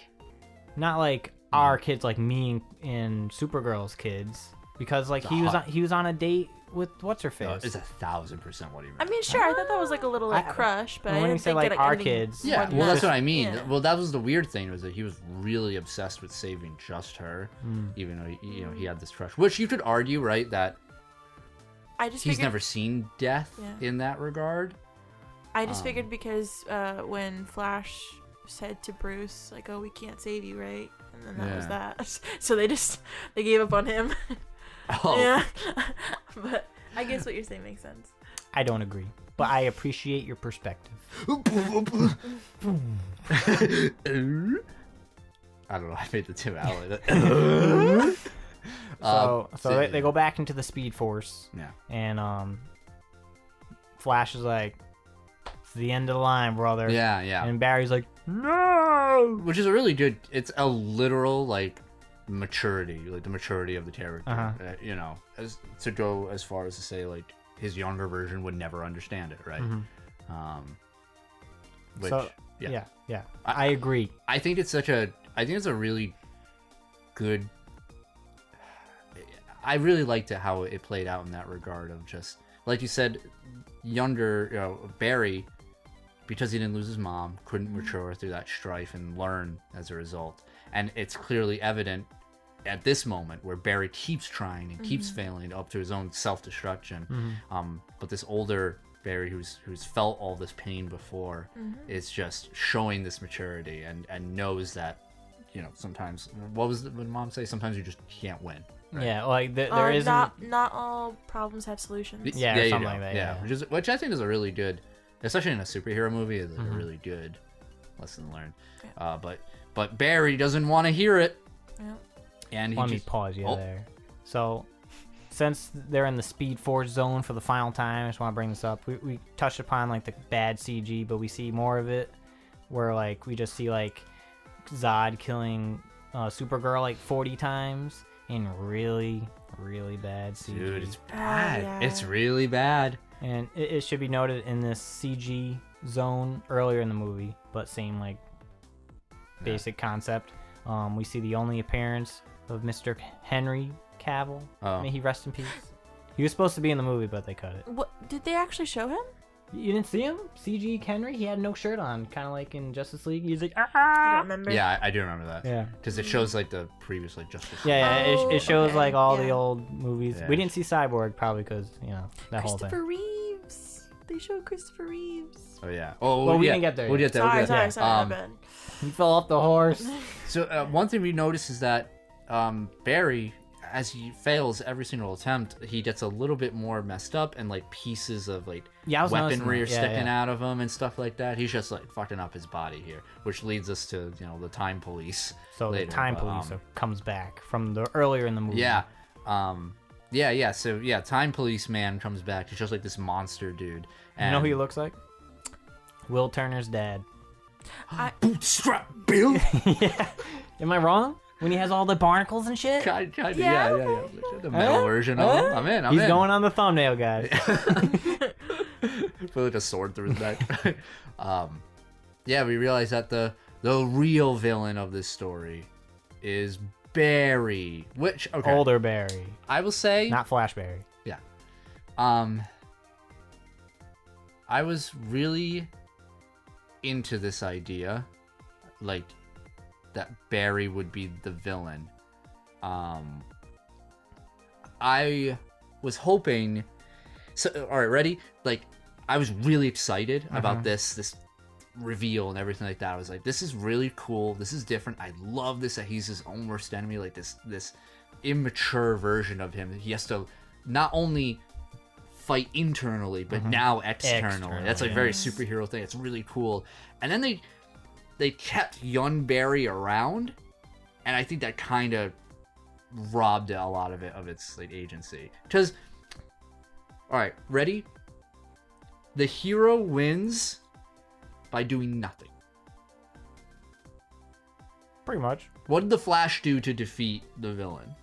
not like our kids, like me and Supergirl's kids, because like he was on a date with what's her face. It's 1,000% what he meant. I mean, sure, I thought that was like a little like crush, but I when he didn't said think like that, our anything kids. Yeah, more than well, that's that. what I mean. Yeah. Well, that was the weird thing, was that he was really obsessed with saving just her, even though he had this crush. Which you could argue, right, that I just he's figured, never seen death Yeah. in that regard. I just figured because when Flash said to Bruce like, "Oh, we can't save you," right? And then that was that. So they gave up on him. Oh, Yeah. But I guess what you're saying makes sense. I don't agree, but I appreciate your perspective. I don't know. I made the Tim Allen. So they go back into the Speed Force. Yeah. And Flash is like, it's the end of the line, brother. Yeah, yeah. And Barry's like, no. Which is a really good. It's a literal like maturity, like the maturity of the character. You know, as to go as far as to say like his younger version would never understand it, right? Which, So, yeah. I agree. I think it's a really good. I really liked it how it played out in that regard of just like you said, younger Barry, because he didn't lose his mom, couldn't mature through that strife and learn as a result. And it's clearly evident at this moment where Barry keeps trying and keeps failing up to his own self-destruction. But this older Barry who's felt all this pain before is just showing this maturity and knows that, you know, sometimes, what would Mom say? Sometimes you just can't win. Right? Yeah, like there isn't... Not all problems have solutions. Yeah, you something know, like that. Yeah, which I think is a really good, especially in a superhero movie, is a really good lesson learned. Yeah. But Barry doesn't want to hear it. Yeah. And Let me pause you there. So, since they're in the Speed Force zone for the final time, I just want to bring this up. We touched upon like the bad CG, but we see more of it, where like we just see like Zod killing Supergirl like 40 times in really, really bad CG. Dude, it's bad. Yeah. It's really bad. And it should be noted in this CG zone earlier in the movie, but same like basic concept. We see the only appearance of Mr. Henry Cavill. May he rest in peace. He was supposed to be in the movie, but they cut it. What did they actually show him? You didn't see him? CG Henry? He had no shirt on, kind of like in Justice League. He's like, I ah! don't remember. Yeah, I do remember that. Yeah. Because it shows like the previous like Justice League. Yeah, it shows okay. like all the Yeah. old movies. Yeah. We didn't see Cyborg probably because, you know, that whole thing. Christopher Reeves. They showed Christopher Reeves. Oh yeah. Oh Well, we yeah. didn't get there We'll yet. get there. Sorry, we'll get there. my bad. He fell off the horse. So one thing we notice is that Barry, as he fails every single attempt, he gets a little bit more messed up, and like pieces of like Yeah, I was noticing weaponry are that. Yeah, sticking yeah. out of him and stuff like that. He's just like fucking up his body here, which leads us to, you know, the Time Police. So later, the Time but, Police comes back from the earlier in the movie. Yeah. Yeah. So yeah, Time Police man comes back. He's just like this monster dude. And You know who he looks like? Will Turner's dad. Bootstrap Bill. Yeah. Am I wrong? When he has all the barnacles and shit? Yeah. The metal Huh? version of him. I'm in. He's going on the thumbnail, guys. Put like a sword through his neck. Yeah, we realize that the real villain of this story is Barry, which Older Barry. I will say Not Flash Barry. Yeah. I was really into this idea, like that Barry would be the villain. I was hoping. So, all right, ready? Like, I was really excited about this reveal and everything like that. I was like, this is really cool. This is different. I love this, that he's his own worst enemy. Like this immature version of him. He has to not only fight internally, but now externally. That's like very superhero thing. It's really cool. And then they kept young Barry around, and I think that kind of robbed a lot of it of its like agency. Because, all right, ready? The hero wins by doing nothing. Pretty much. What did the Flash do to defeat the villain?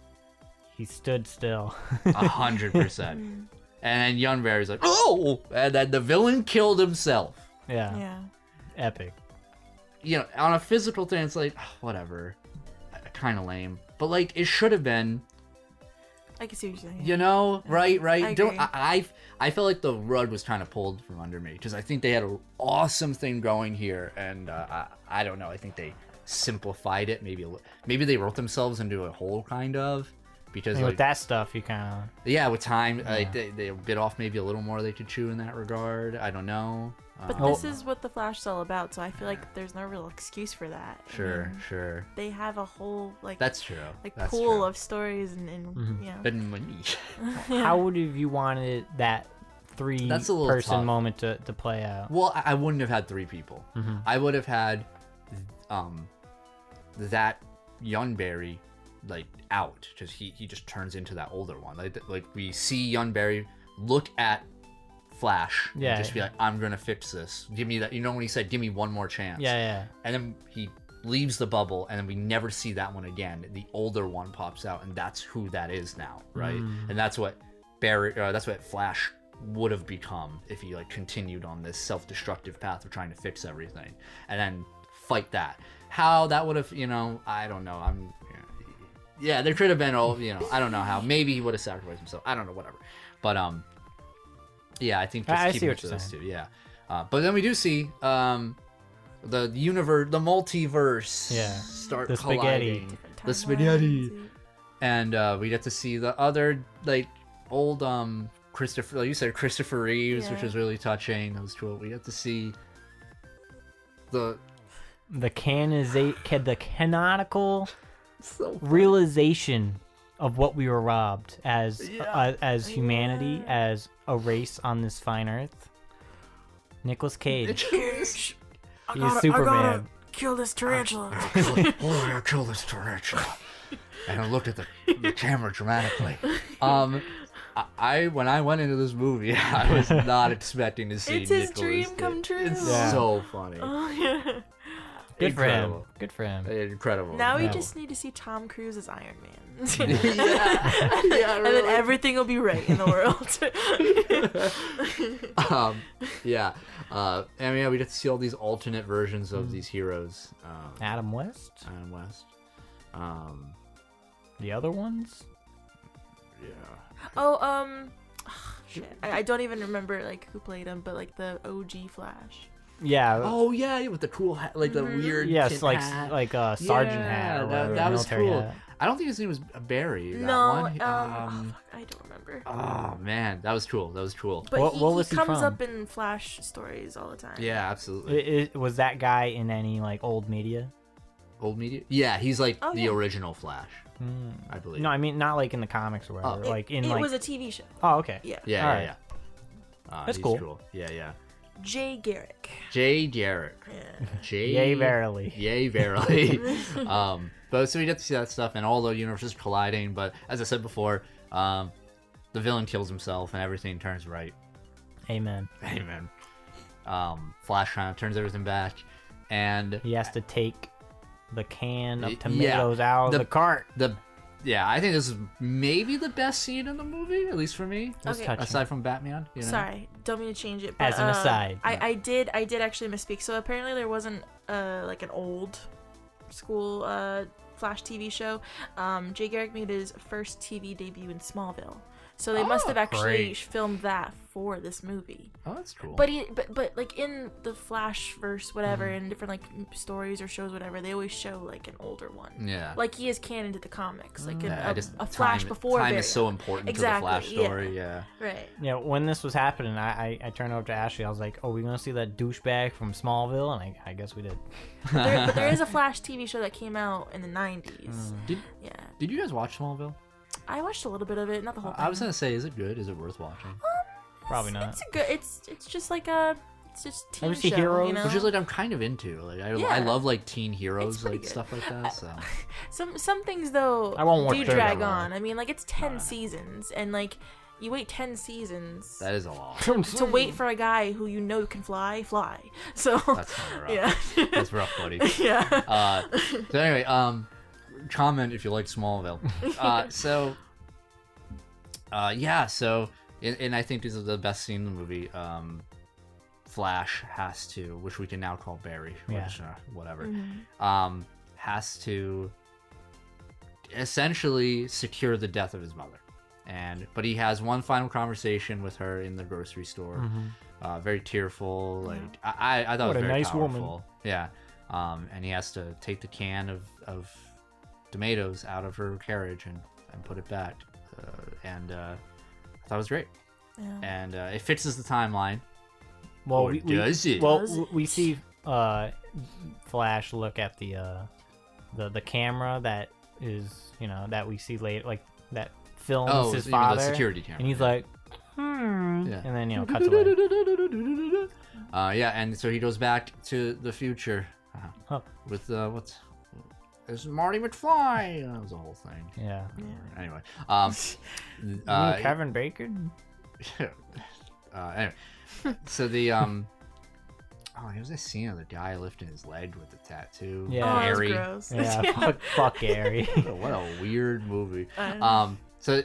He stood still. 100%. And then young Barry's like, oh! And then the villain killed himself. Yeah. Yeah. Epic. You know, on a physical thing, it's like, whatever. Kind of lame. But, like, it should have been, I can see what you're saying. you know, right? I agree. I felt like the rug was kind of pulled from under me, because I think they had an awesome thing going here, and I don't know. I think they simplified it. Maybe they wrote themselves into a hole, kind of. Because With that stuff, you kind of... Yeah, with time, like, they bit off maybe a little more they could chew in that regard. I don't know. But this is what the Flash is all about, so I feel like there's no real excuse for that. Sure. They have a whole That's true. That's pool true. of stories and you know. And money. How would have you wanted that That's a little person tough. moment to play out? Well, I wouldn't have had three people. I would have had that young Barry like out. Just he just turns into that older one. Like we see young Barry look at Flash and just be like, I'm gonna fix this. Give me that. You know when he said, "Give me one more chance." Yeah. And then he leaves the bubble, and then we never see that one again. The older one pops out, and that's who that is now, right? And that's what that's what Flash would have become if he like continued on this self-destructive path of trying to fix everything, and then fight that. How that would have, I don't know. Yeah, there could have been I don't know how. Maybe he would have sacrificed himself. I don't know, whatever. But yeah, I think just keeping it to those two. Yeah, but then we do see the universe, the multiverse, start the colliding. The spaghetti, and we get to see the other like old Christopher, like you said, Christopher Reeves, which was really touching. That was cool. We get to see the canonical realization of what we were robbed as humanity, as a race on this fine earth. Nicolas Cage. He's Superman. I gotta kill this tarantula. I gotta kill this tarantula. And I looked at the camera dramatically. When I went into this movie, I was not expecting to see It's his Nicolas dream Cage. come true. It's so funny. Oh yeah. Good for him. Good for him. Incredible. Now we just need to see Tom Cruise as Iron Man. Yeah, and then everything will be right in the world. And we get to see all these alternate versions of these heroes. Adam West. The other ones. Yeah. Shit. I don't even remember like who played him, but like the OG Flash. Yeah. Oh yeah, with the cool hat, like the weird. Yes, like hat. like a sergeant hat. Or whatever, that was military cool. hat. I don't think his name was Barry. That No, one. I don't remember. Oh man, that was cool. But What he was he comes from? up in Flash stories all the time. Yeah, absolutely. Was that guy in any like old media? Old media? Yeah, he's like the original Flash, I believe. No, I mean not like in the comics or whatever. It was a TV show. Oh, okay. Yeah. Yeah, All right. yeah. That's he's cool. Yeah. Jay Garrick. Jay Garrick. Yeah. Yay, verily. Yay, verily. But so we get to see that stuff, and all the universes colliding. But as I said before, the villain kills himself, and everything turns right. Amen. Flash kind of turns everything back, and He has to take the can of tomatoes out of the cart. I think this is maybe the best scene in the movie, at least for me. Okay. Touching. Aside from Batman, Sorry, don't mean to change it. But, As an aside. I did actually misspeak. So apparently there wasn't like an old school Flash TV show. Jay Garrick made his first TV debut in Smallville. So they must have actually great. filmed that for this movie. Oh, that's cool. But but like in the Flash verse, whatever, in different like stories or shows, whatever, they always show like an older one. Yeah. Like he is canon to the comics, like a Flash time, before. Time Barry is so Allen. important Exactly, to the Flash story. Yeah. Right. Yeah, when this was happening, I turned over to Ashley. I was like, "Oh, we gonna see that douchebag from Smallville?" And I guess we did. But there is a Flash TV show that came out in the 90s. Did you guys watch Smallville? I watched a little bit of it, not the whole thing. I was gonna say, is it good? Is it worth watching? Probably not. It's a good. It's just like a. It's just teen Ever see show. Heroes? You know? Which is like I'm kind of into. Like I Yeah. love like teen heroes, It's pretty like good. stuff like that. So Some things though I won't watch do it. drag I on. I mean, like it's 10 seasons, and like you wait 10 seasons that is a lot. to wait for a guy who you know can fly. So That's kind of rough. yeah, That's rough, buddy. yeah. So anyway, comment if you like Smallville. And I think this is the best scene in the movie. Flash has to, which we can now call Barry, which, whatever, has to essentially secure the death of his mother. But he has one final conversation with her in the grocery store. Very tearful. Like I thought What it was a very nice powerful. woman. Yeah. And he has to take the can of tomatoes out of her carriage and put it back. I thought it was great. Yeah. And it fixes the timeline. Well, Or does it? Well, Does it? we see Flash look at the camera that is, that we see later, like that films his you mean father, the security camera. and he's like, Yeah. and then cuts away. And so he goes back to the future with this is Marty McFly. That was the whole thing. Yeah. Anyway, You mean Kevin Bacon? anyway, so the there was this scene of the guy lifting his leg with the tattoo. Yeah. Oh, that was Gary. gross. Yeah, fuck Gary. What a weird movie. So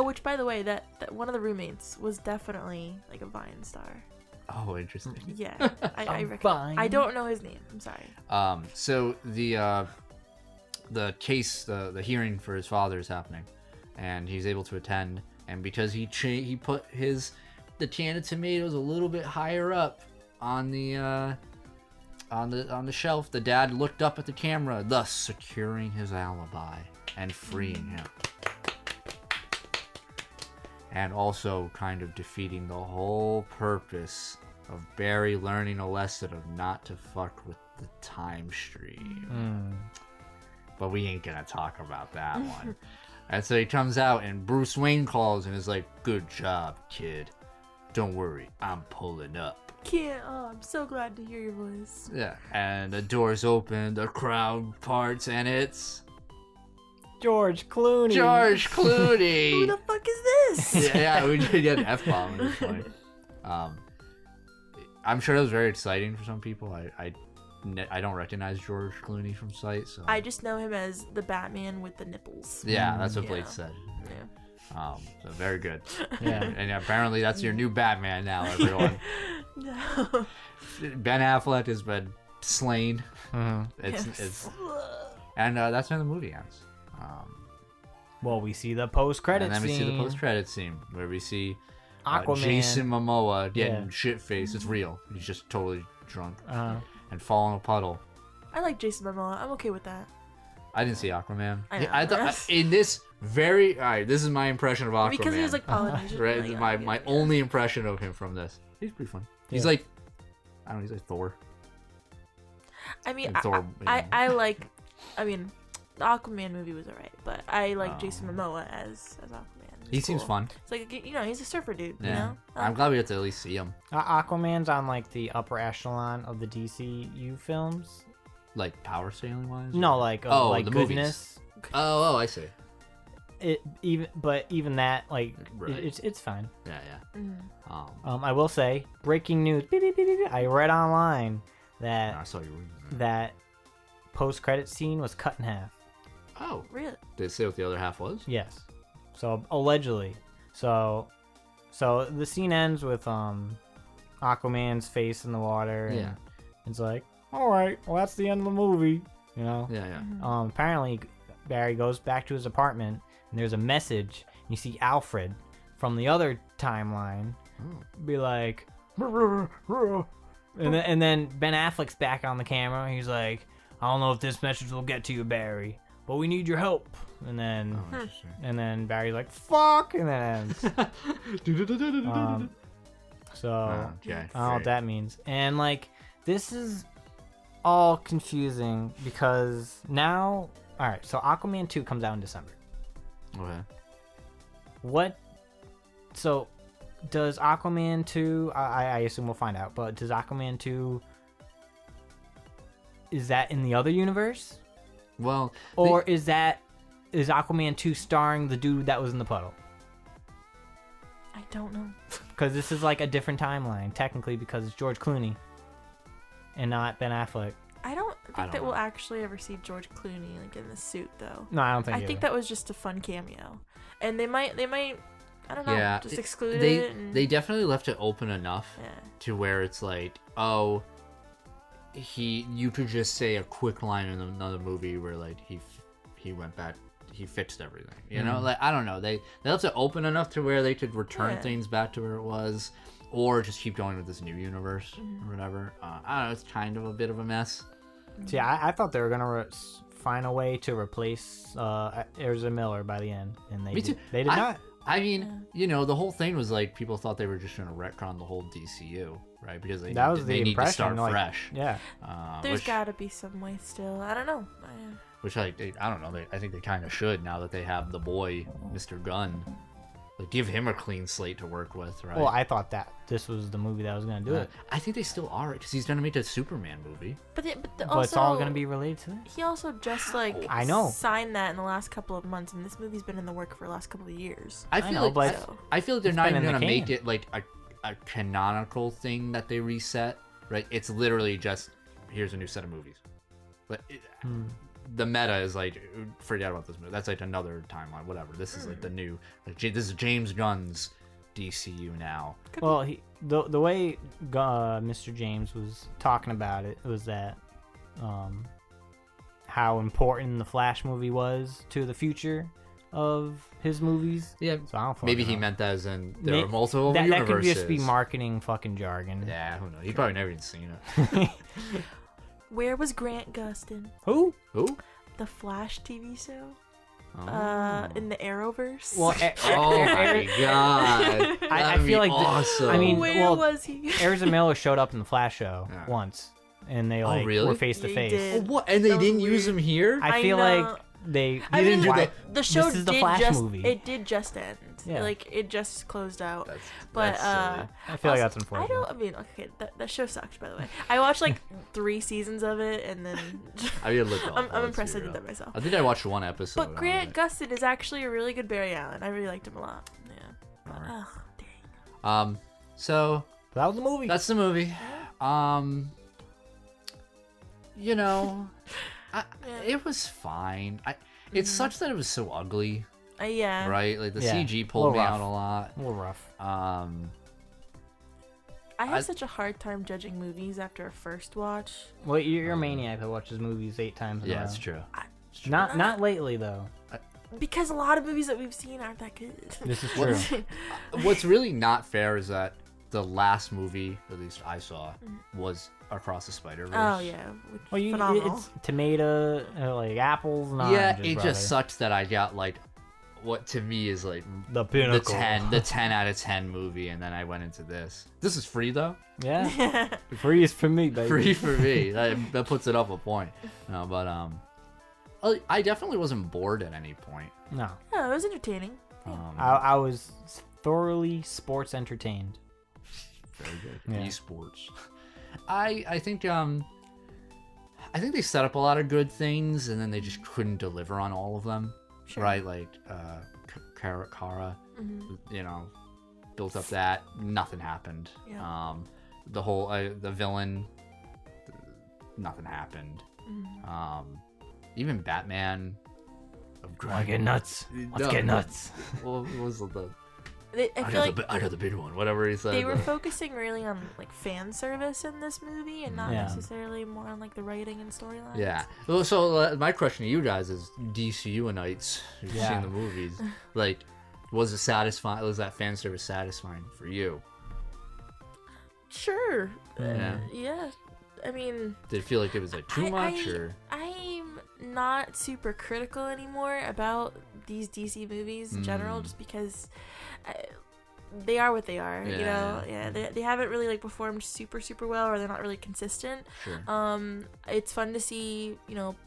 which by the way, that one of the roommates was definitely like a Vine star. oh, interesting. Yeah, I reckon. Vine. I don't know his name. I'm sorry. So the case, the hearing for his father is happening, and he's able to attend. And because he put the can of tomatoes a little bit higher up on the shelf, the dad looked up at the camera, thus securing his alibi and freeing him. And also kind of defeating the whole purpose of Barry learning a lesson of not to fuck with the time stream. But we ain't gonna talk about that one. And so he comes out and Bruce Wayne calls and is like, "Good job, kid. Don't worry, I'm pulling up." I'm so glad to hear your voice. Yeah. And the doors open, the crowd parts, and it's George Clooney. George Clooney. Who the fuck is this? Yeah, we did get an F-bomb at this point. I'm sure that was very exciting for some people. I don't recognize George Clooney from sight, so I just know him as the Batman with the nipples. yeah, that's what Yeah. Blake said. Yeah. So very good. Yeah. And apparently that's your new Batman now, everyone. No. Ben Affleck has been slain. Mm-hmm. It's and that's when the movie ends. Well, we see the post-credit And then scene. we see the post-credit scene where we see Aquaman. Jason Momoa getting Yeah. shit-faced. It's real. He's just totally drunk Uh-huh. and fall in a puddle. I like Jason Momoa. I'm okay with that. I didn't see Aquaman. I know. I thought in this very alright. This is my impression of Aquaman. Because he was like Polynesian. right. like, My only impression of him from this. He's pretty fun. He's Yeah. like, I don't know. He's like Thor. I mean, And Thor, I like. I mean, the Aquaman movie was alright, but I like Jason Momoa as Aquaman. He It's seems cool. fun. It's like he's a surfer dude. Yeah. You know. I'm glad we get to at least see him. Aquaman's on like the upper echelon of the DCU films. Like power sailing wise. No, like like the goodness. Oh, I see. Even that, like, Right. it's fine. Yeah, yeah. Mm. I will say, breaking news. Beep, beep, beep, beep, beep. I read online I that saw you. that post-credit scene was cut in half. Oh, Really? did it say what the other half was? Yes. So allegedly. So the scene ends with Aquaman's face in the water. And Yeah. it's like, all right, well that's the end of the movie. You know. Yeah, yeah. Mm-hmm. Apparently, Barry goes back to his apartment, and there's a message. And you see Alfred from the other timeline be like, and then Ben Affleck's back on the camera. He's like, I don't know if this message will get to you, Barry, but we need your help. And then Oh, interesting. and then Barry's like, fuck, and then it ends. So Okay. I don't know what that means. And like, this is all confusing because now, all right, so Aquaman 2 comes out in December. Okay. So does Aquaman 2, I assume we'll find out, but does Aquaman 2, is that in the other universe? Well, Or is Aquaman 2 starring the dude that was in the puddle? I don't know. Because this is like a different timeline, technically, because it's George Clooney and not Ben Affleck. I don't think don't that know. we'll actually ever see George Clooney like in the suit though. No, I don't think I think that was just a fun cameo, and they might I don't know, yeah. just exclude they it. And, they definitely left it open enough yeah. to where it's like, oh, you could just say a quick line in another movie where like he went back, he fixed everything. You know, like I don't know. They left it open enough to where they could return things back to where it was, or just keep going with this new universe or whatever. I don't know. It's kind of a bit of a mess. See, I thought they were gonna find a way to replace Ezra Miller by the end, and they Me too. They did not. I mean, you know, the whole thing was like people thought they were just going to retcon the whole DCU, right? Because they That was the they need to impression, start like, fresh. Yeah. There's Which, gotta be some way still. I don't know. which like I don't know. I think they kind of should now that they have the boy, Mr. Gunn. Like, give him a clean slate to work with, right? Well, I thought that this was the movie that was gonna do it, I think they still are, because he's gonna make a Superman movie. But but it's all gonna be related to this. He also just like I know. signed that in the last couple of months, and this movie's been in the work for the last couple of years. I feel know, like but I feel like they're it's not been even in the gonna make can. it like a canonical thing that they reset, right? It's literally just here's a new set of movies. But the meta is like, forget about this movie. That's like another timeline, whatever. This is like the new, like this is James Gunn's DCU now. Well, the way Mr. James was talking about it was that how important the Flash movie was to the future of his movies. Yeah, So I don't maybe fucking he know. meant that as in there were multiple that universes. could just be marketing fucking jargon. Yeah, who knows? He probably never even seen it. Where was Grant Gustin? Who? Who? The Flash TV show? Oh. In the Arrowverse? Well, Oh my god! I That'd feel be like awesome. I mean, where well, was he? Ezra Miller showed up in the Flash show Yeah. once, and they like really? were face to Yeah, he face. did. Oh, what? And they That was didn't use weird. him here. I I feel know. like they. I mean, didn't do why- the show This is the did Flash just movie. it did just end. Yeah. Like it just closed out. That's But silly. I feel like that's I unfortunate. don't. I mean, okay, that show sucked. By the way, I watched like 3 seasons of it, and then I mean, it looked awful, I'm let's impressed be I did real. that myself. I think I watched one episode. But Grant Gustin is actually a really good Barry Allen. I really liked him a lot. Yeah. But, Alright. dang. So That was the movie. that's the movie. You know, Yeah. it was fine. It sucks that it was so ugly, Yeah. right? Like the Yeah. CG A pulled me little out rough. a lot. a little rough. I have I- such a hard time judging movies after a first watch. Well, you're a maniac that watches movies 8 times in a Yeah, row. it's true. Not lately though. Because a lot of movies that we've seen aren't that good. This is true. What's really not fair is that the last movie, at least I saw, was Across the Spider-Verse. Oh yeah, which Well, phenomenal. it's tomato, like apples. And Yeah, oranges, it brother. just sucks that I got like what to me is like The the pinnacle. 10 out of 10 movie, and then I went into this. This is free though. Yeah, free is for me, baby. Free for me. That puts it up a point. No, but I definitely wasn't bored at any point. No, Yeah, it was entertaining. I was thoroughly sports entertained. Very good. Yeah. Esports. I think they set up a lot of good things, and then they just couldn't deliver on all of them. Sure. Right, like Kara, you know, built up that nothing happened. Yeah. The whole the villain, nothing happened. Even Batman. Wanna get nuts? Let's get nuts. What was the? I feel like I got the big one. Whatever he said. they were focusing really on like fan service in this movie, and not Yeah. necessarily more on like the writing and storylines. Yeah. Well, so my question to you guys is, DCU-ites who've Yeah. seen the movies, like, was it satisfying? Was that fan service satisfying for you? Sure. Yeah. Yeah. I mean, Did it feel like it was like too much, or? I'm not super critical anymore about these DC movies in general, just because they are what they are. You Yeah, know, yeah. they haven't really like performed super well, or they're not really consistent. Sure. It's fun to see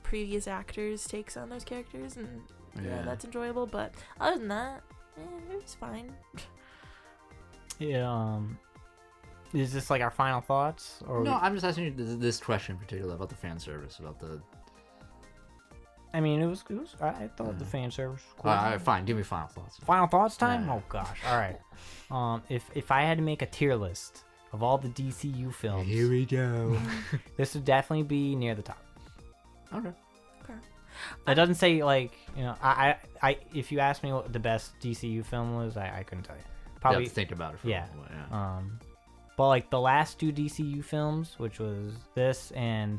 previous actors' takes on those characters, and Yeah. that's enjoyable. But other than that, it was fine. Yeah. Is this like our final thoughts, or No, I'm just asking you this question in particular about the fan service, about the. I mean, it was. I thought the fan service was cool. All right, fine. Give me final thoughts. Final thoughts time? Yeah. Oh gosh. All right. If I had to make a tier list of all the DCU films, Here we go. this would definitely be near the top. Okay. It doesn't say like I if you asked me what the best DCU film was, I couldn't tell you. You Probably have to think about it for yeah. a while. Yeah. But like the last 2 DCU films, which was this and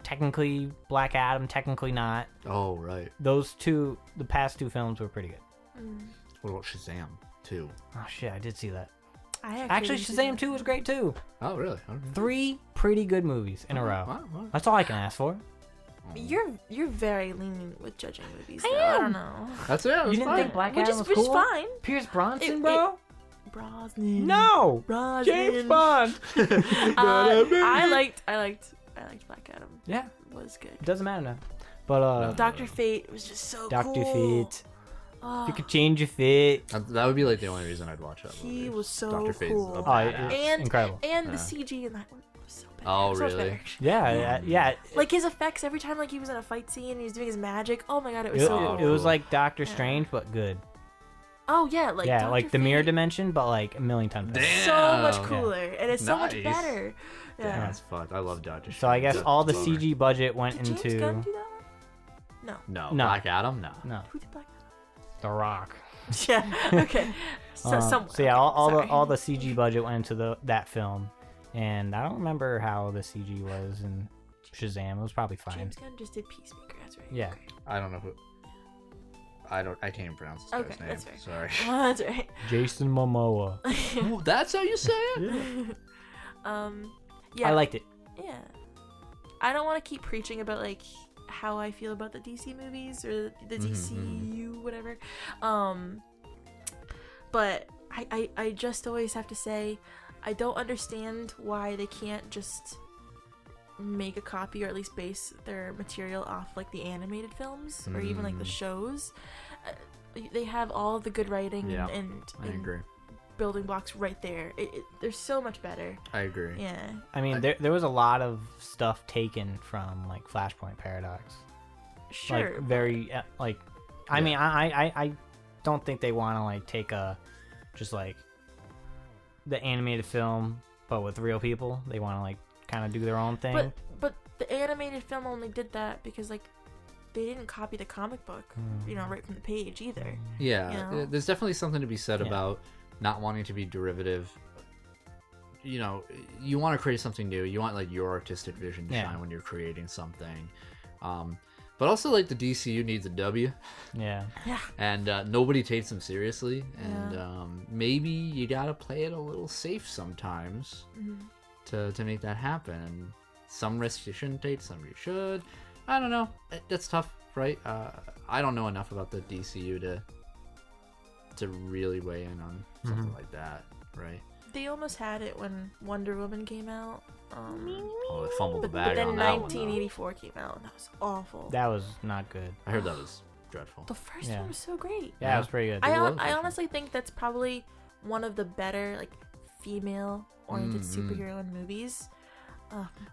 technically Black Adam, technically not. Oh, right. Those 2, the past 2 films were pretty good. What about Shazam 2? Oh shit, I did see that. I Actually, didn't see Shazam that. 2 was great too. Oh, really? Okay. 3 pretty good movies in a row. Wow. That's all I can ask for. You're very lenient with judging movies. Though. am. I don't know. That's it. You didn't think Black Which Adam is was which cool? is fine. Pierce Bronson, It- bro? Brosnan. No. Brosnan. James Bond. I liked Black Adam. Yeah, It was good. it doesn't matter now. But Dr. Fate was just so Dr. cool. Fate. If you could change your fit. That would be like the only reason I'd watch that movie. He was so Dr. Fate is cool. a Oh, badass. And incredible. And Yeah. the CG in that was so better. Oh, so much really? better. Yeah. Like his effects every time, like he was in a fight scene, and he was doing his magic. Oh my god, it was It, so cool. it was like Doctor Strange, but good. Oh yeah, like Yeah, Dr. like the mirror Fate. dimension, but like a million times better. Damn. So much Yeah. cooler, and it's so much Nice. better. Yeah, Yeah. that's fun. I love Dr. So I guess Strange. all the That's a bummer. CG budget went Did James into Gunn do that one? No, No. Black Adam. No. no Who did Black The Rock. Adam? Yeah. Okay. So yeah, all sorry. the CG budget went into that film, and I don't remember how the CG was in Shazam. It was probably fine. James Gunn just did Peacemaker. That's right. Yeah. Okay. I don't know who. I can't even pronounce this Okay, guy's name. that's fair. Sorry. Oh, that's right. Jason Momoa. Ooh, that's how you say it. Yeah. I liked it. Yeah. I don't want to keep preaching about like how I feel about the DC movies or the DCU, whatever. But I just always have to say I don't understand why they can't just make a copy or at least base their material off like the animated films or even like the shows. They have all the good writing Yeah, and I agree. building blocks right there. They're so much better. I agree. Yeah. I mean, there was a lot of stuff taken from like Flashpoint Paradox. Sure. Like very like, I Yeah. mean, I don't think they want to like take a just like the animated film, but with real people. They want to like kind of do their own thing. But the animated film only did that because like they didn't copy the comic book, right from the page either. Yeah, You know? there's definitely something to be said Yeah. about not wanting to be derivative. You want to create something new. You want like your artistic vision to Yeah. shine when you're creating something. But also like the DCU needs a W, Yeah. Yeah. and nobody takes them seriously. And Yeah. maybe you gotta play it a little safe sometimes to make that happen. And some risks you shouldn't take, some you should. I don't know. That's tough, right? I don't know enough about the DCU to really weigh in on something like that, right? They almost had it when Wonder Woman came out. Oh, they fumbled the But bag then on that one. though. 1984 came out, and that was awful. That was not good. I heard that was dreadful. The first Yeah. one was so great. Yeah, it was pretty good. I love I that honestly think that's probably one of the better like female-oriented superhero movies.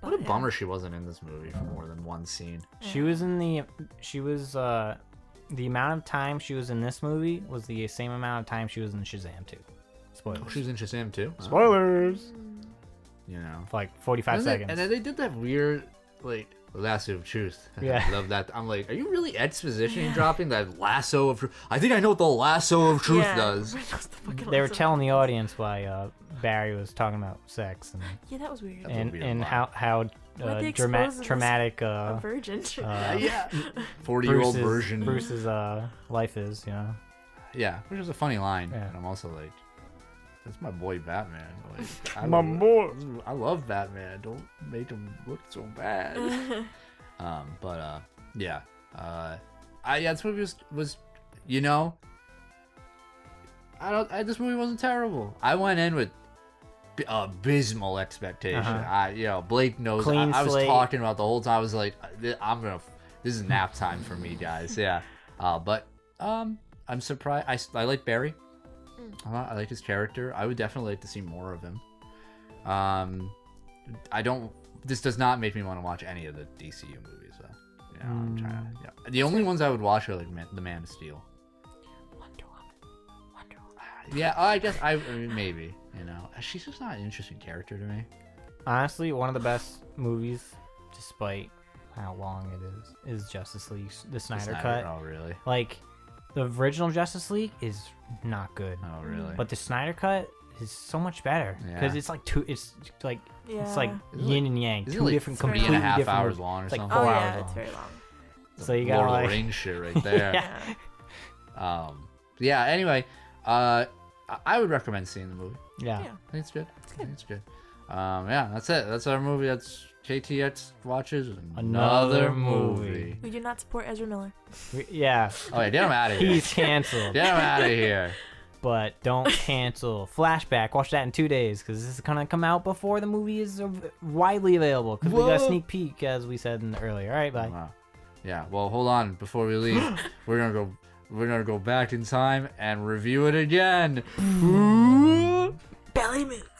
What a bummer she wasn't in this movie for more than one scene. She was the amount of time she was in this movie was the same amount of time she was in Shazam 2. Spoilers. Oh, she was in Shazam too. Spoilers. You know. For like 45 And seconds. then they did that weird like lasso of truth. Yeah. I love that. I'm like, are you really exposition dropping that lasso of truth? I think I know what the lasso of truth does. They were telling the audience why Barry was talking about sex Yeah, that was weird. That's a weird and line. how Why'd they expose this traumatic a virgin. Yeah. 40-year-old version. Bruce's life is, you know. Yeah, which is a funny line. Yeah. And I'm also like, that's my boy Batman. Like, My boy. I love Batman. Don't make him look so bad. Yeah. This movie was this movie wasn't terrible. I went in with abysmal expectation. Blake knows. Clean I was slate. talking about the whole time. I was like, this is nap time for me, guys. Yeah. I'm surprised. I like Barry. I like his character. I would definitely like to see more of him. This does not make me want to watch any of the DCU movies, though. I'm trying to. Yeah. The only ones I would watch are like the Man of Steel. Wonder Woman. Yeah, I guess I mean, maybe. She's just not an interesting character to me. Honestly, one of the best movies, despite how long it is Justice League, the Snyder Cut. Oh, really? Like, the original Justice League is not good. Oh, really? But the Snyder Cut is so much better because Yeah. it's like two. It's like Yeah. yin and yang, Isn't it two like different, 3.5 completely different hours movies. long or It's like something? 4 Oh hours yeah, long. it's very long. So you Lord got of like the Rings shit right there. Yeah. Yeah. Anyway, I would recommend seeing the movie. yeah. I think it's good. I think it's good. Yeah, that's it. That's our movie. That's KTX watches another movie. We do not support Ezra Miller. Yeah. Oh yeah, get him out of here. He's canceled. Get him out of here. But don't cancel Flashback. Watch that in 2 days because this is gonna come out before the movie is widely available. Because we got a Whoa. sneak peek, as we said earlier. All right, bye. Wow. Yeah. Well, hold on. Before we leave, we're gonna go we're gonna go back in time and review it again. Belly move.